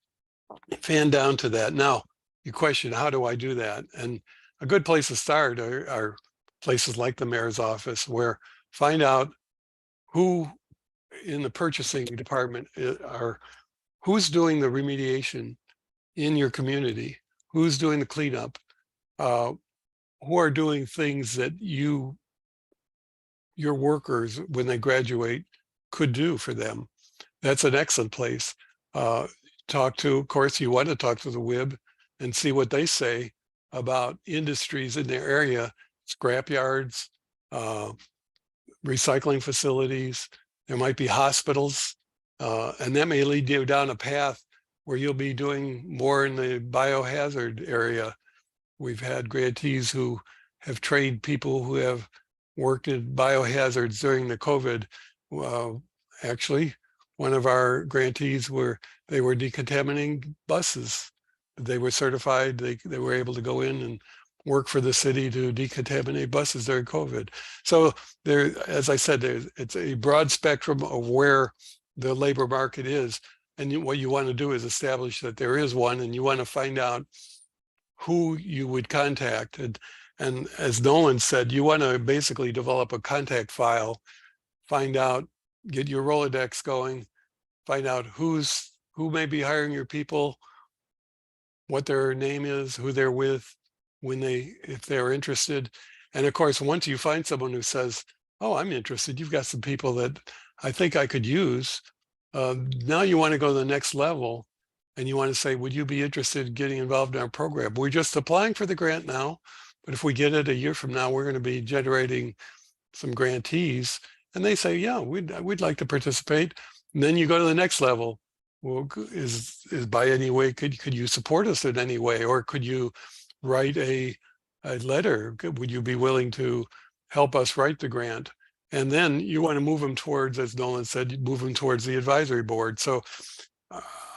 fan down to that. Now, your question, how do I do that? And a good place to start are places like the mayor's office, where find out who in the purchasing department who's doing the remediation in your community, who's doing the cleanup, who are doing things that your workers, when they graduate, could do for them. That's an excellent place. Of course, you want to talk to the WIB and see what they say about industries in their area, scrap yards, recycling facilities. There might be hospitals, and that may lead you down a path where you'll be doing more in the biohazard area. We've had grantees who have trained people who have worked in biohazards during the COVID. Actually, one of our grantees they were decontaminating buses. They were certified. They were able to go in and work for the city to decontaminate buses during COVID. So there, as I said, it's a broad spectrum of where the labor market is. And what you want to do is establish that there is one, and you want to find out who you would contact. And as Nolan said, you want to basically develop a contact file, find out, get your Rolodex going, find out who may be hiring your people, what their name is, who they're with, if they're interested. And of course, once you find someone who says, oh, I'm interested. You've got some people that I think I could use. Now you want to go to the next level and you want to say, would you be interested in getting involved in our program? We're just applying for the grant now, but if we get it a year from now, we're going to be generating some grantees. And they say, yeah, we'd like to participate. And then you go to the next level. Well, is by any way, could you support us in any way? Or could you write a letter? Would you be willing to help us write the grant? And then you want to move them towards, as Nolan said, move them towards the advisory board. So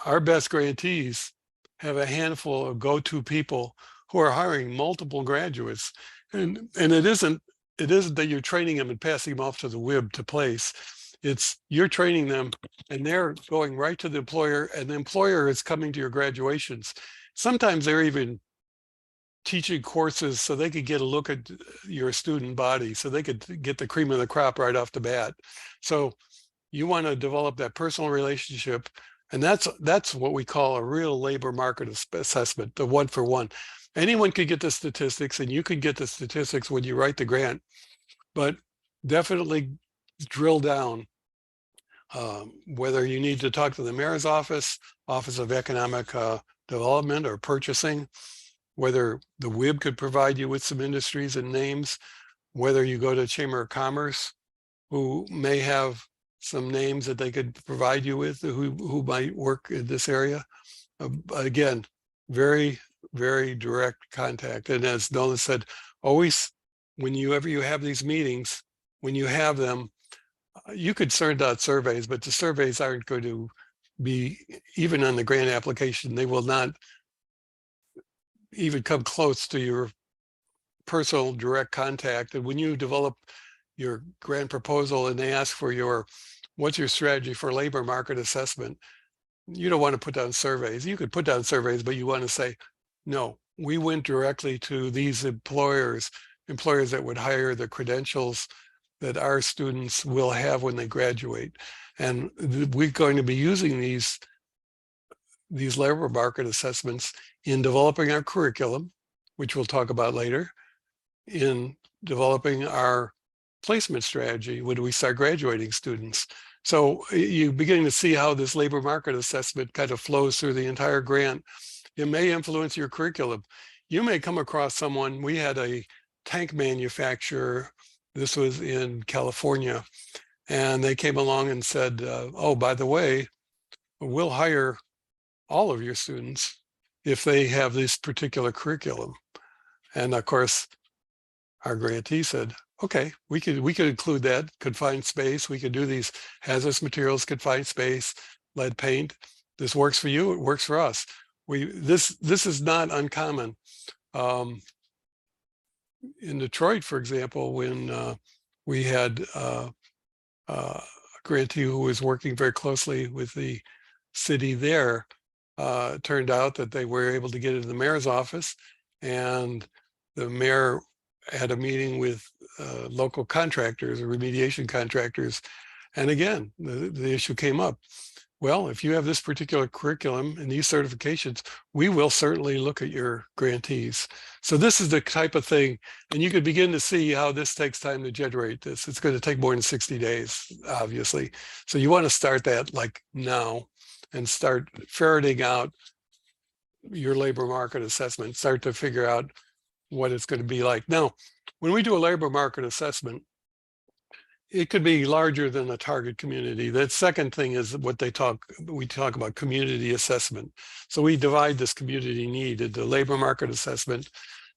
our best grantees have a handful of go-to people who are hiring multiple graduates. And it isn't that you're training them and passing them off to the WIB to place. It's you're training them and they're going right to the employer, and the employer is coming to your graduations. Sometimes they're even teaching courses so they could get a look at your student body, so they could get the cream of the crop right off the bat. So you want to develop that personal relationship, and that's what we call a real labor market assessment, the one for one. Anyone could get the statistics, and you could get the statistics when you write the grant, but definitely drill down. Whether you need to talk to the mayor's office, Office of Economic Development or Purchasing, whether the WIB could provide you with some industries and names, whether you go to Chamber of Commerce, who may have some names that they could provide you with who might work in this area. Again, very, very direct contact. And as Nolan said, always, whenever you have these meetings, when you have them, you could send out surveys, but the surveys aren't going to be, even on the grant application, they will not even come close to your personal direct contact. And when you develop your grant proposal and they ask for what's your strategy for labor market assessment, you don't want to put down surveys. You could put down surveys, but you want to say, no, we went directly to these employers that would hire the credentials that our students will have when they graduate. And we're going to be using these labor market assessments in developing our curriculum, which we'll talk about later, in developing our placement strategy when we start graduating students. So you're beginning to see how this labor market assessment kind of flows through the entire grant. It may influence your curriculum. You may come across someone. We had a tank manufacturer, this was in California, and they came along and said, oh, by the way, we'll hire all of your students if they have this particular curriculum. And of course, our grantee said, okay, we could include that, confined space. We could do these hazardous materials, confined space, lead paint. This works for you, it works for us. This is not uncommon. In Detroit, for example, when we had a grantee who was working very closely with the city there, it turned out that they were able to get into the mayor's office, and the mayor had a meeting with local contractors or remediation contractors. And again, the issue came up. Well, if you have this particular curriculum and these certifications, we will certainly look at your grantees. So this is the type of thing, and you could begin to see how this takes time to generate this. It's going to take more than 60 days, obviously. So you want to start that like now and start ferreting out your labor market assessment, start to figure out what it's going to be like. Now, when we do a labor market assessment, it could be larger than a target community. That second thing is what we talk about community assessment. So we divide this community need into labor market assessment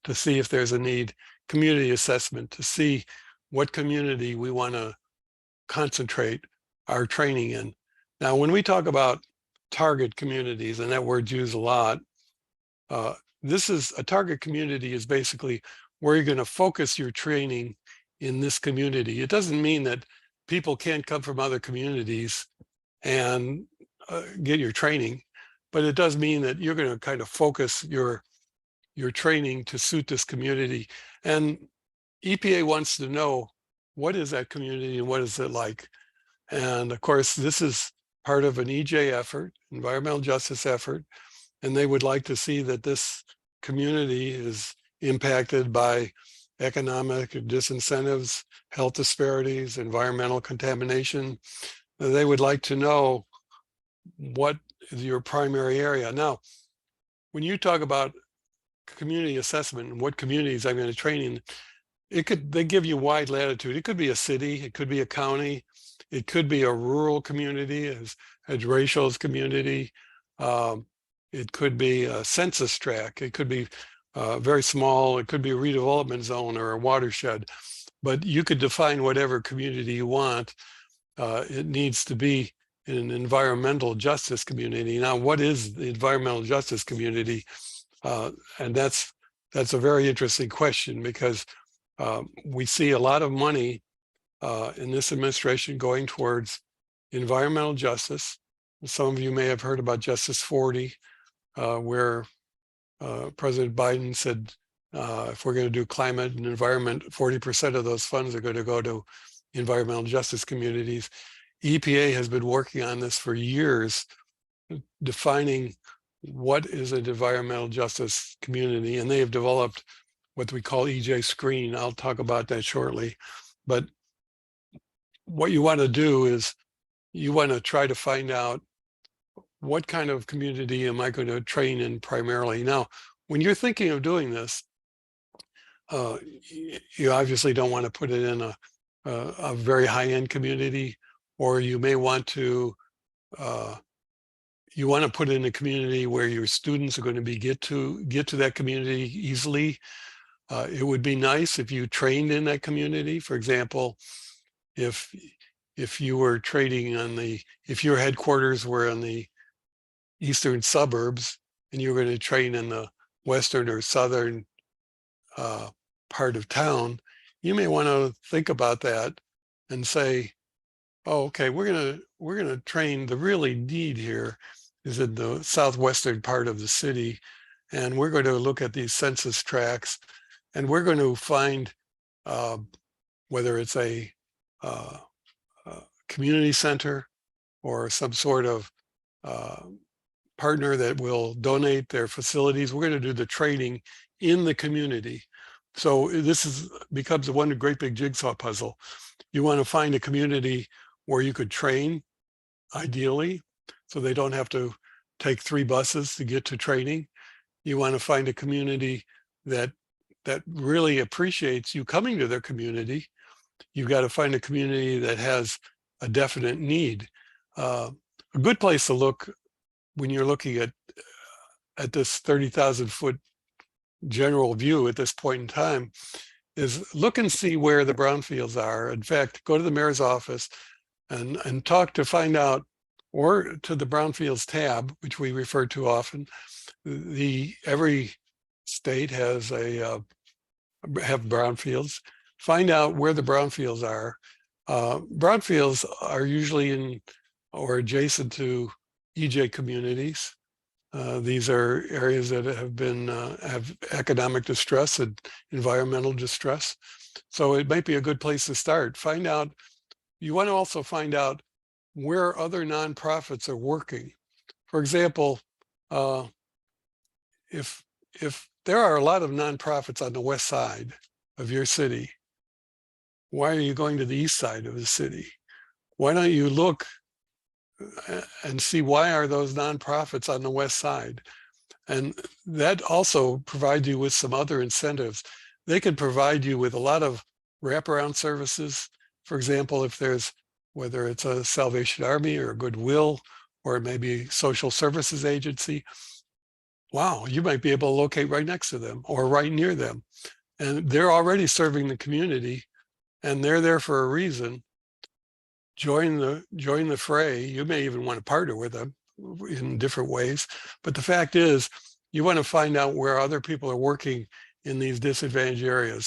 to see if there's a need, community assessment to see what community we want to concentrate our training in. Now, when we talk about target communities, and that word's used a lot, this is a target community is basically where you're going to focus your training in this community. It doesn't mean that people can't come from other communities and get your training, but it does mean that you're going to kind of focus your training to suit this community. And EPA wants to know, what is that community and what is it like? And of course, this is part of an EJ effort, environmental justice effort, and they would like to see that this community is impacted by economic disincentives, health disparities, environmental contamination. They would like to know what is your primary area. Now, when you talk about community assessment and what communities I'm going to train in, they give you wide latitude. It could be a city, it could be a county, it could be a rural community as Rachel's community. It could be a census tract. It could be very small. It could be a redevelopment zone or a watershed. But you could define whatever community you want. It needs to be in an environmental justice community. Now, what is the environmental justice community? And that's a very interesting question, because we see a lot of money in this administration going towards environmental justice. Some of you may have heard about Justice 40, where President Biden said, if we're going to do climate and environment, 40% of those funds are going to go to environmental justice communities. EPA has been working on this for years, defining what is an environmental justice community, and they have developed what we call EJ Screen. I'll talk about that shortly. But what you want to do is you want to try to find out, what kind of community am I going to train in primarily? Now, when you're thinking of doing this, you obviously don't want to put it in a very high-end community, or you may want to put it in a community where your students are going to get to that community easily. It would be nice if you trained in that community. For example, if you were trading if your headquarters were in the eastern suburbs and you were going to train in the western or southern part of town, you may want to think about that and say, oh, okay, we're gonna train. The really need here is in the southwestern part of the city, and we're going to look at these census tracts, and we're going to find whether it's a community center or some sort of partner that will donate their facilities. We're going to do the training in the community. So this becomes one great big jigsaw puzzle. You want to find a community where you could train, ideally, so they don't have to take 3 buses to get to training. You want to find a community that really appreciates you coming to their community. You've got to find a community that has a definite need. A good place to look when you're looking at this 30,000 foot general view at this point in time is look and see where the brownfields are. In fact, go to the mayor's office and talk to find out, or to the brownfields tab, which we refer to often. Every state has have brownfields. Find out where the brownfields are. Brownfields are usually in or adjacent to EJ communities. These are areas that have economic distress and environmental distress. So it might be a good place to start. You want to also find out where other nonprofits are working. For example, if there are a lot of nonprofits on the west side of your city, why are you going to the east side of the city? Why don't you look and see why are those nonprofits on the west side? And that also provides you with some other incentives. They can provide you with a lot of wraparound services. For example, whether it's a Salvation Army or a Goodwill, or maybe social services agency, wow, you might be able to locate right next to them or right near them. And they're already serving the community, and they're there for a reason. Join the fray. You may even want to partner with them in different ways. But the fact is, you want to find out where other people are working in these disadvantaged areas.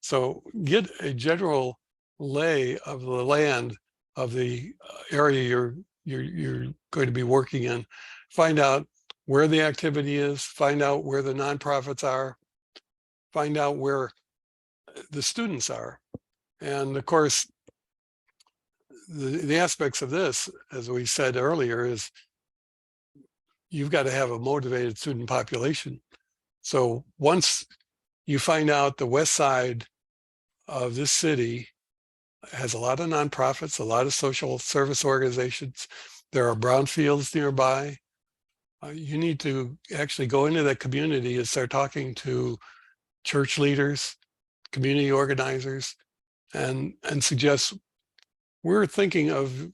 So get a general lay of the land of the area you're going to be working in. Find out where the activity is. Find out where the nonprofits are. Find out where the students are. And of course, the aspects of this, as we said earlier, is you've got to have a motivated student population. So once you find out the west side of this city has a lot of nonprofits, a lot of social service organizations. There are brownfields nearby. You need to actually go into that community and start talking to church leaders, community organizers, and suggest, we're thinking of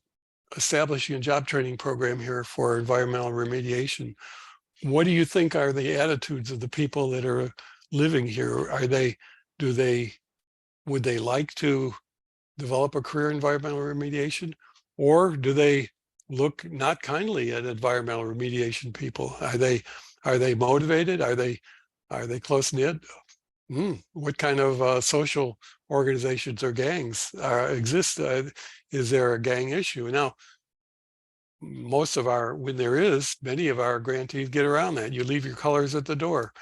establishing a job training program here for environmental remediation. What do you think are the attitudes of the people that are living here? Would they like to develop a career in environmental remediation? Or do they look not kindly at environmental remediation people? Are they motivated? Are they close knit? What kind of social organizations or gangs exist? Is there a gang issue? Now, when there is, many of our grantees get around that. You leave your colors at the door,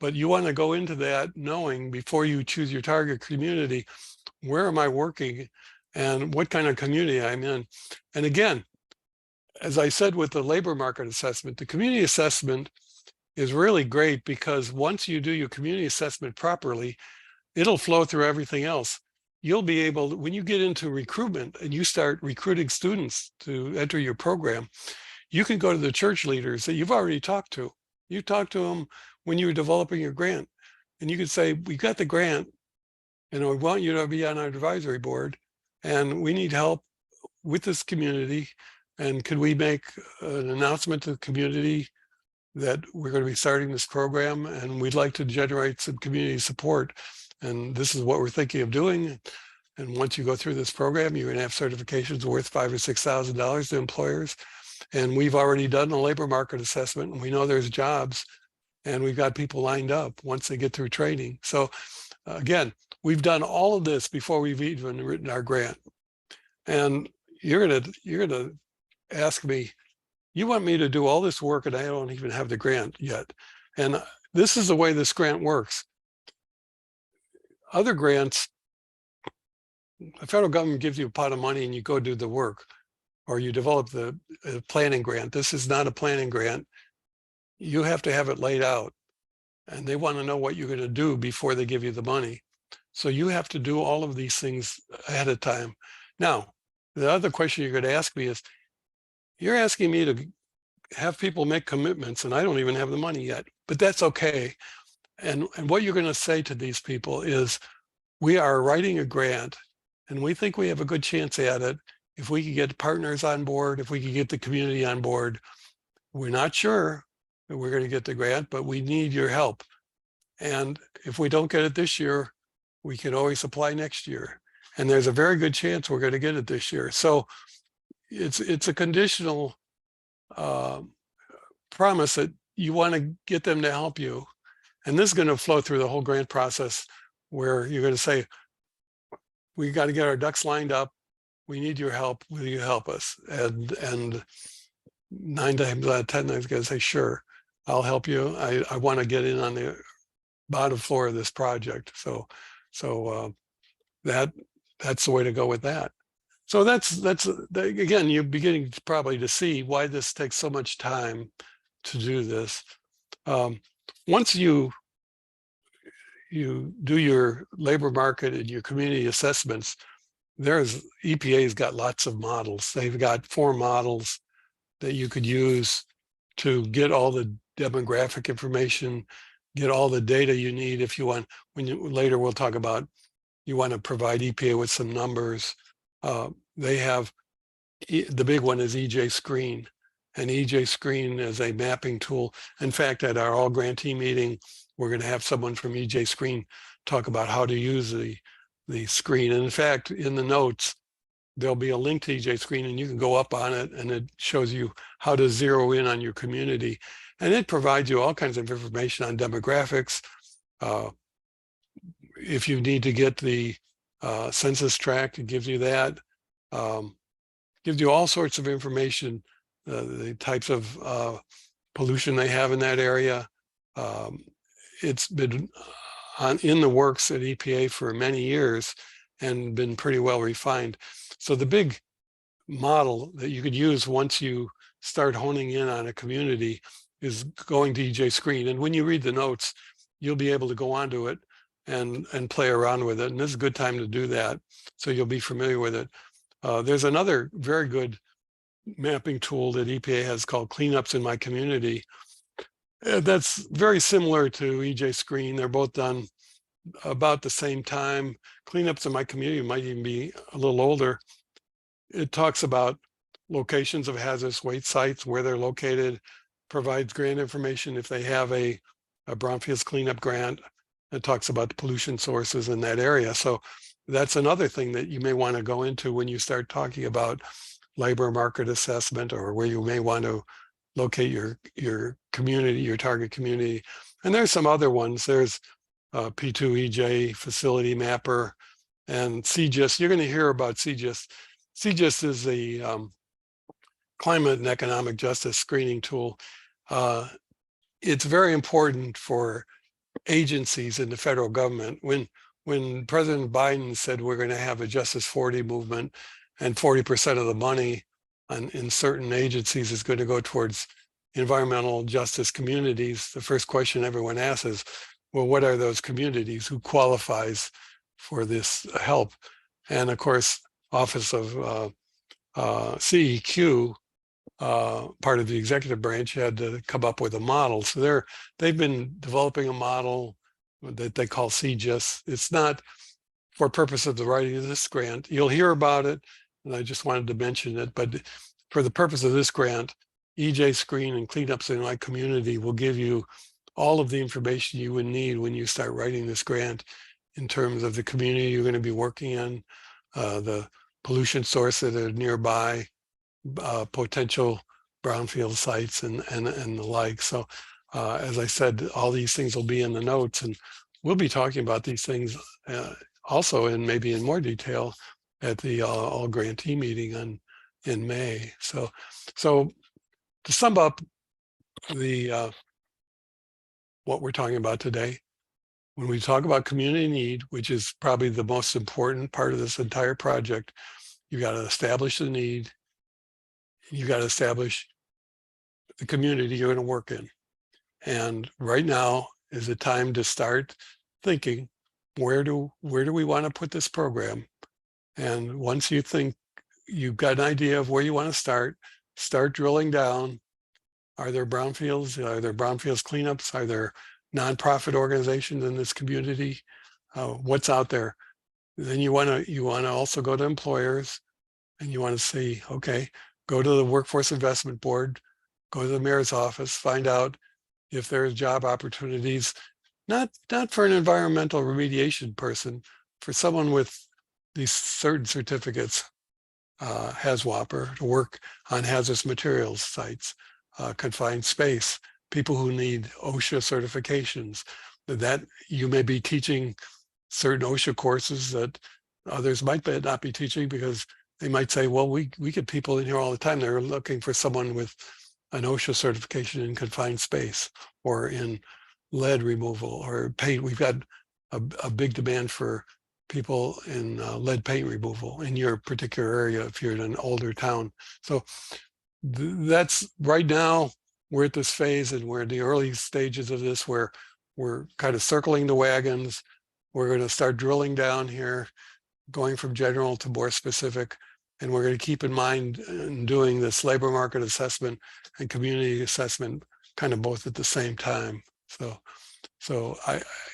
but you want to go into that knowing, before you choose your target community, where am I working and what kind of community I'm in? And again, as I said with the labor market assessment, the community assessment is really great, because once you do your community assessment properly, it'll flow through everything else. You'll be able to, when you get into recruitment and you start recruiting students to enter your program, you can go to the church leaders that you've already talked to. You talked to them when you were developing your grant, and you could say, we got the grant and we want you to be on our advisory board, and we need help with this community. And could we make an announcement to the community that we're going to be starting this program and we'd like to generate some community support? And this is what we're thinking of doing. And once you go through this program, you're going to have certifications worth $5,000 or $6,000 to employers. And we've already done a labor market assessment, and we know there's jobs, and we've got people lined up once they get through training. So again, we've done all of this before we've even written our grant. And you're gonna ask me, you want me to do all this work and I don't even have the grant yet. And this is the way this grant works. Other grants, the federal government gives you a pot of money and you go do the work, or you develop the planning grant. This is not a planning grant. You have to have it laid out, and they want to know what you're going to do before they give you the money. So you have to do all of these things ahead of time. Now, the other question you're going to ask me is, you're asking me to have people make commitments and I don't even have the money yet, but that's okay. And what you're going to say to these people is, we are writing a grant and we think we have a good chance at it. If we could get partners on board, if we could get the community on board, we're not sure that we're going to get the grant, but we need your help. And if we don't get it this year, we can always apply next year. And there's a very good chance we're going to get it this year. So it's a conditional promise that you want to get them to help you. And this is going to flow through the whole grant process, where you're going to say, we got to get our ducks lined up. We need your help. Will you help us? And 9 times out of 10, I'm going to say, sure, I'll help you. I want to get in on the bottom floor of this project. So that's the way to go with that. So that's again, you're beginning probably to see why this takes so much time to do this. Once you do your labor market and your community assessments, EPA's got lots of models. They've got 4 models that you could use to get all the demographic information, get all the data you need if you want. Later we'll talk about, you want to provide EPA with some numbers. They have, the big one is EJ Screen, and EJ Screen is a mapping tool. In fact, at our all grantee meeting, we're going to have someone from EJ Screen talk about how to use the screen. And in fact, in the notes, there'll be a link to EJ Screen, and you can go up on it and it shows you how to zero in on your community. And it provides you all kinds of information on demographics. If you need to get the census tract, it gives you that. Gives you all sorts of information, the types of pollution they have in that area. It's been in the works at EPA for many years and been pretty well refined. So the big model that you could use once you start honing in on a community is going to EJ Screen. And when you read the notes, you'll be able to go onto it. and play around with it. And this is a good time to do that. So you'll be familiar with it. There's another very good mapping tool that EPA has called Cleanups in My Community. That's very similar to EJ Screen. They're both done about the same time. Cleanups in My Community might even be a little older. It talks about locations of hazardous waste sites, where they're located, provides grant information if they have a brownfields cleanup grant. It talks about the pollution sources in that area. So that's another thing that you may want to go into when you start talking about labor market assessment, or where you may want to locate your community, your target community. And there's some other ones. There's P2EJ, Facility Mapper, and CGIS. You're going to hear about CGIS. CGIS is the climate and economic justice screening tool. It's very important for agencies in the federal government. When President Biden said we're going to have a Justice 40 movement, and 40% of the money in certain agencies is going to go towards environmental justice communities, the first question everyone asks is, well, what are those communities? Who qualifies for this help? And of course, Office of CEQ, part of the executive branch, had to come up with a model. So they've been developing a model that they call CGIS. It's not for purpose of the writing of this grant. You'll hear about it, and I just wanted to mention it, but for the purpose of this grant, EJ Screen and Cleanups in My Community will give you all of the information you would need when you start writing this grant, in terms of the community you're going to be working in, the pollution source that are nearby, potential brownfield sites, and the like. So as I said, all these things will be in the notes, and we'll be talking about these things also maybe in more detail at the all grantee meeting in May. So to sum up what we're talking about today, when we talk about community need, which is probably the most important part of this entire project, you got to establish the need. You got to establish the community you're going to work in. And right now is the time to start thinking, where do we want to put this program? And once you think you've got an idea of where you want to start drilling down. Are there brownfields? Are there brownfields cleanups? Are there nonprofit organizations in this community? What's out there? Then you want to also go to employers, and you want to see, okay, go to the Workforce Investment Board, go to the mayor's office, find out if there's job opportunities, not for an environmental remediation person, for someone with these certain certificates, HAZWOPER, to work on hazardous materials sites, confined space, people who need OSHA certifications, that you may be teaching certain OSHA courses that others might not be teaching, because they might say, well, we get people in here all the time. They're looking for someone with an OSHA certification in confined space or in lead removal or paint. We've got a big demand for people in lead paint removal in your particular area if you're in an older town. So that's right now, we're at this phase, and we're in the early stages of this, where we're kind of circling the wagons. We're going to start drilling down here, going from general to more specific, and we're going to keep in mind in doing this labor market assessment and community assessment kind of both at the same time. So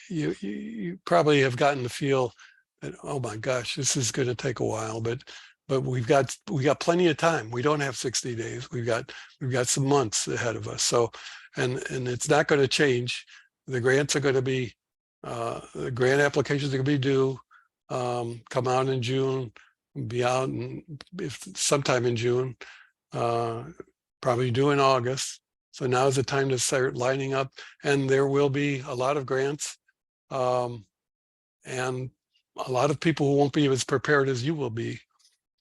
you probably have gotten the feel that, oh my gosh, this is going to take a while, but we got plenty of time. We don't have 60 days. We've got some months ahead of us. So, and it's not going to change. The grants are going to be, the grant applications are going to be due, come out in June, be out sometime in June, probably due in August. So now is the time to start lining up, and there will be a lot of grants, and a lot of people who won't be as prepared as you will be.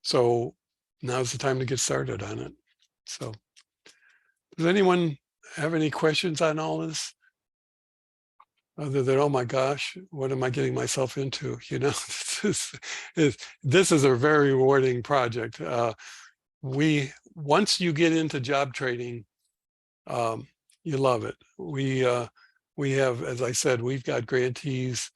So now's the time to get started on it. So does anyone have any questions on all this? Other than, oh my gosh, what am I getting myself into? You know, this is a very rewarding project. Once you get into job training, you love it. We have, as I said, we've got grantees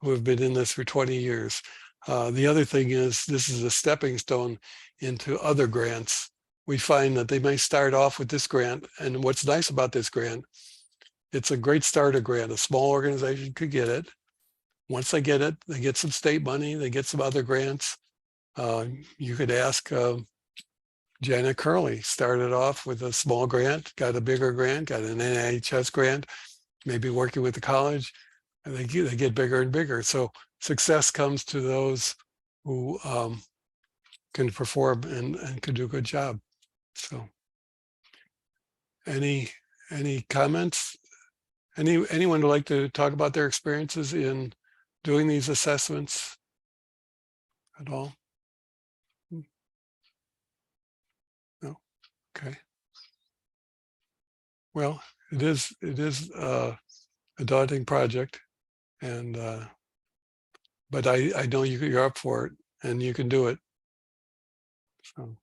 who have been in this for 20 years. The other thing is this is a stepping stone into other grants. We find that they may start off with this grant. And what's nice about this grant, it's a great starter grant. A small organization could get it. Once they get it, they get some state money, they get some other grants. You could ask Janet Curley, started off with a small grant, got a bigger grant, got an NIHS grant, maybe working with the college, and they get bigger and bigger. So success comes to those who can perform and can do a good job. So any comments? Anyone would like to talk about their experiences in doing these assessments at all? No. Okay. Well, it is a daunting project, and but I know you're up for it and you can do it. So.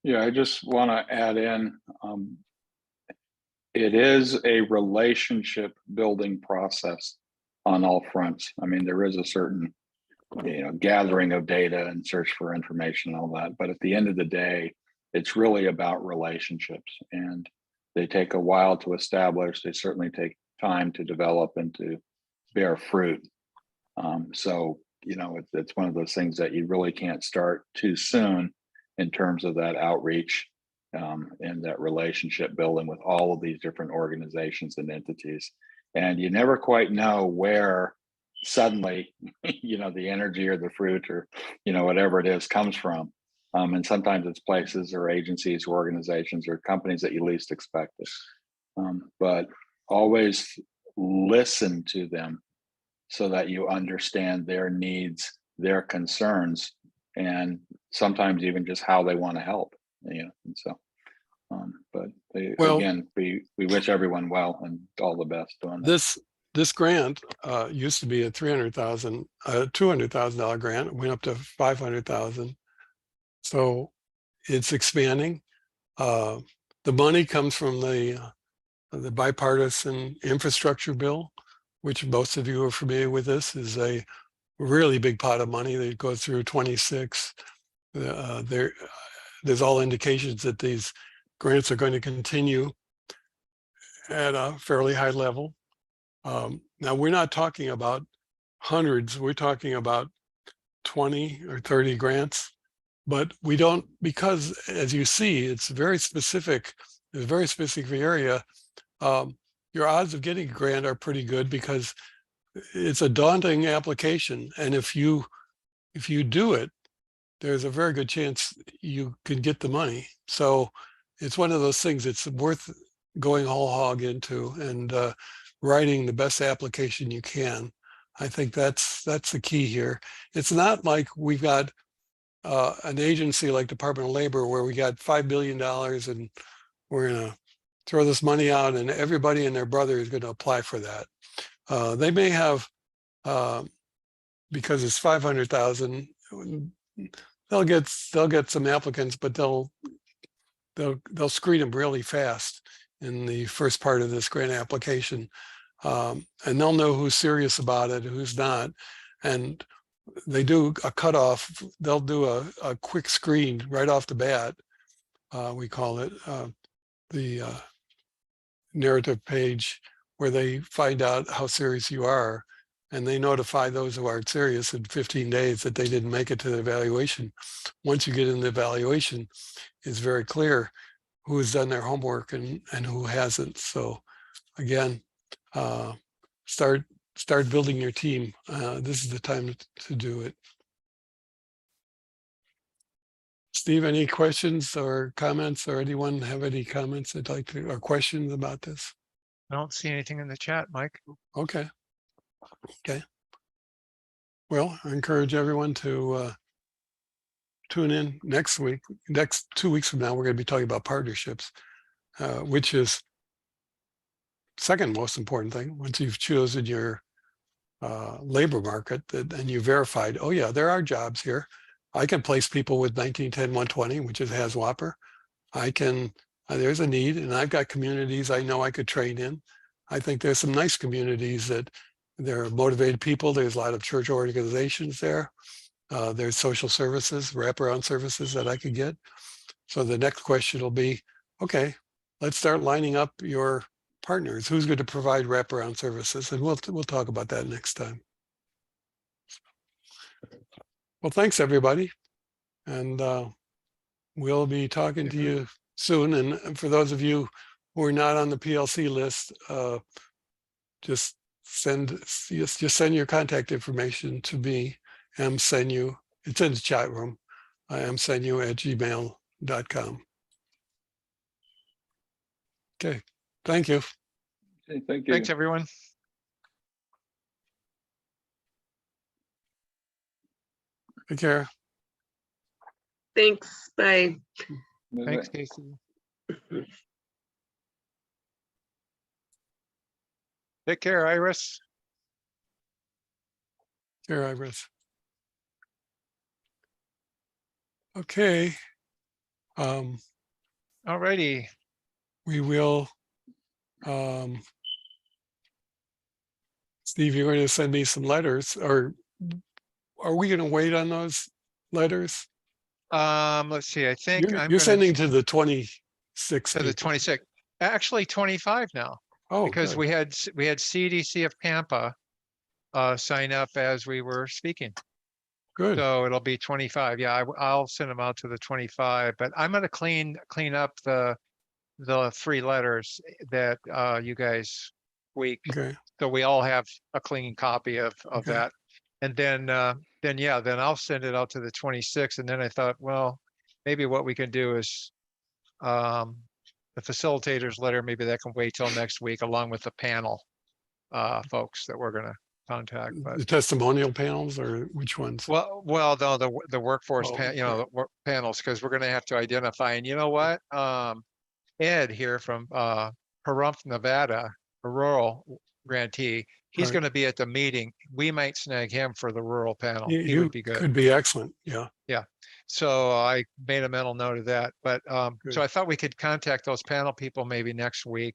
Yeah, I just want to add in, it is a relationship building process on all fronts. I mean, there is a certain, gathering of data and search for information and all that. But at the end of the day, it's really about relationships, and they take a while to establish. They certainly take time to develop and to bear fruit. So, it's one of those things that you really can't start too soon in terms of that outreach and that relationship building with all of these different organizations and entities. And you never quite know where suddenly, the energy or the fruit or, whatever it is comes from. And sometimes it's places or agencies or organizations or companies that you least expect it. But always listen to them so that you understand their needs, their concerns, and sometimes even just how they want to help. And so, but again, we wish everyone well and all the best doing that. This grant used to be a $200,000 grant. It went up to $500,000. So it's expanding. The money comes from the bipartisan infrastructure bill, which most of you are familiar with. This is a really big pot of money that goes through 26. There's all indications that these grants are going to continue at a fairly high level. Now, we're not talking about hundreds. We're talking about 20 or 30 grants, but we don't, because as you see, it's very specific. It's a very specific area. Your odds of getting a grant are pretty good because it's a daunting application. And if you do it, there's a very good chance you can get the money. So it's one of those things it's worth going whole hog into and writing the best application you can. I think that's the key here. It's not like we've got an agency like Department of Labor where we got $5 billion and we're going to throw this money out and everybody and their brother is going to apply for that. They may have, because it's 500,000, they'll get some applicants, but they'll screen them really fast in the first part of this grant application. And they'll know who's serious about it, who's not. And they do a cutoff. They'll do a quick screen right off the bat. We call it the narrative page, where they find out how serious you are. And they notify those who aren't serious in 15 days that they didn't make it to the evaluation. Once you get in the evaluation, it's very clear who has done their homework and who hasn't. So again, start building your team. This is the time to do it. Steve, any questions or comments, or anyone have any comments they'd like to, or questions about this? I don't see anything in the chat, Mike. Okay. Well, I encourage everyone to tune in next week. Next 2 weeks from now, we're going to be talking about partnerships, which is second most important thing. Once you've chosen your labor market and you verified, oh yeah, there are jobs here. I can place people with 1910 120, which is HAZWOPER. I can, there's a need, and I've got communities I know I could train in. I think there's some nice communities that there are motivated people. There's a lot of church organizations there. There's social services, wraparound services that I could get. So the next question will be, okay, let's start lining up your partners. Who's going to provide wraparound services? And we'll talk about that next time. Well, thanks everybody. And we'll be talking to you soon. And for those of you who are not on the PLC list, just send your contact information to me, msenyu. It's in the chat room. msenyu@gmail.com. Okay, thank you. Okay, thank you. Thanks, everyone. Take care. Thanks. Bye. Thanks, Casey. Take care, Iris. Here, Iris. Okay. Alrighty. We will. Steve, you're going to send me some letters, or are we going to wait on those letters? Let's see. I think You're sending to the 26th. to the 26th. Actually, 25 now. Oh, because good. we had CDC of Pampa sign up as we were speaking. Good. So it'll be 25. Yeah, I'll send them out to the 25. But I'm going to clean up the 3 letters that you guys tweaked. Okay. So we all have a clean copy of Okay. that. And then I'll send it out to the 26th. And then I thought, well, maybe what we can do is the facilitator's letter, maybe that can wait till next week, along with the panel folks that we're going to contact. But The testimonial panels, or which ones? no, the workforce, Oh, the panels, because we're going to have to identify. And you know what? Ed here from Pahrump, Nevada, a rural grantee, he's Right. going to be at the meeting. We might snag him for the rural panel. He You would be good. could be excellent. Yeah. Yeah. So I made a mental note of that. But Good. so I thought we could contact those panel people maybe next week.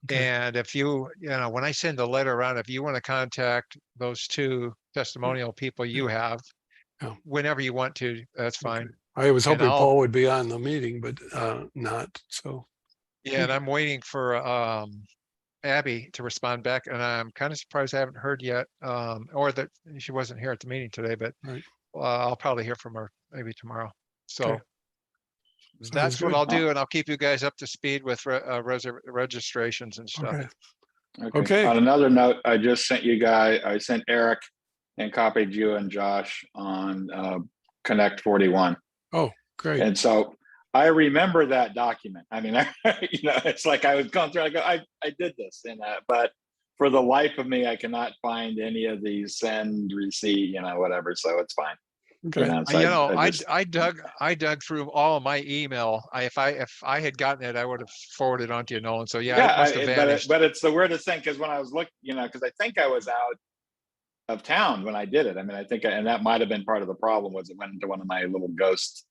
Okay. And if when I send the letter around, if you want to contact those 2 testimonial people you have, Yeah. whenever you want to, that's fine. I was And hoping Paul would be on the meeting, but not. So. Yeah, and I'm waiting for Abby to respond back, and I'm kind of surprised I haven't heard yet, or that she wasn't here at the meeting today, but Right. I'll probably hear from her maybe tomorrow. So Okay. that's what good. I'll do, and I'll keep you guys up to speed with registrations and stuff. Okay. Okay. Okay. On another note, I just sent I sent Eric and copied you and Josh on Connect 41. Oh, great. And so I remember that document. I mean, it's like I was going through, I did this, but for the life of me, I cannot find any of these send, receipt, whatever. So it's fine. Okay. So I dug through all of my email. If I had gotten it, I would have forwarded on to you, Nolan. So yeah, it must have vanished. but it's the weirdest thing, because when I was looking, because I think I was out of town when I did it. I mean, I think, and that might have been part of the problem, was it went into one of my little ghost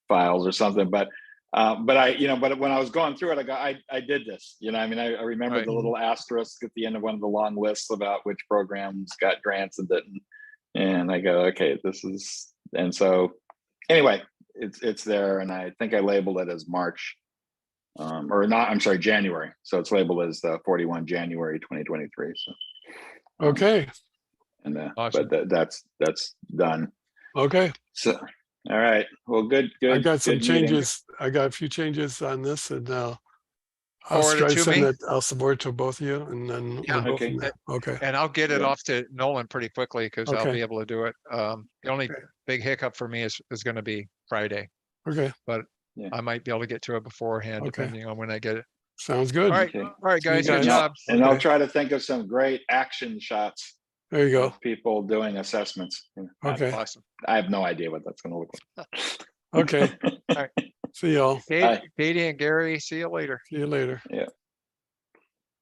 files or something. But when I was going through it, I did this. I mean, I remember Right. the little asterisk at the end of one of the long lists about which programs got grants and didn't. And I go, okay, this is, and so anyway, it's there, and I think I labeled it as March, or not. I'm sorry, January. So it's labeled as 41 January 2023. So Okay. and Awesome. but that's done. Okay. So all right. Well, good. I got some good meeting. changes. I got a few changes on this, and I'll Forward it try to to send me. it. I'll support to both of you, and then Yeah. we'll go Okay. from there. Okay. And I'll get it Yeah. off to Nolan pretty quickly, because I'll Okay. be able to do it. The only Okay. big hiccup for me is going to be Friday, Okay. but Yeah. I might be able to get to it beforehand, Okay. depending on when I get it. Sounds good. All right, Okay. all right, See you guys, good guys. job. And I'll Okay. try to think of some great action shots There you go. of people doing assessments. Okay. Awesome. I have no idea what that's going to look like. Okay. All right. See y'all. Katie and Gary, see you later. See you later. Yeah.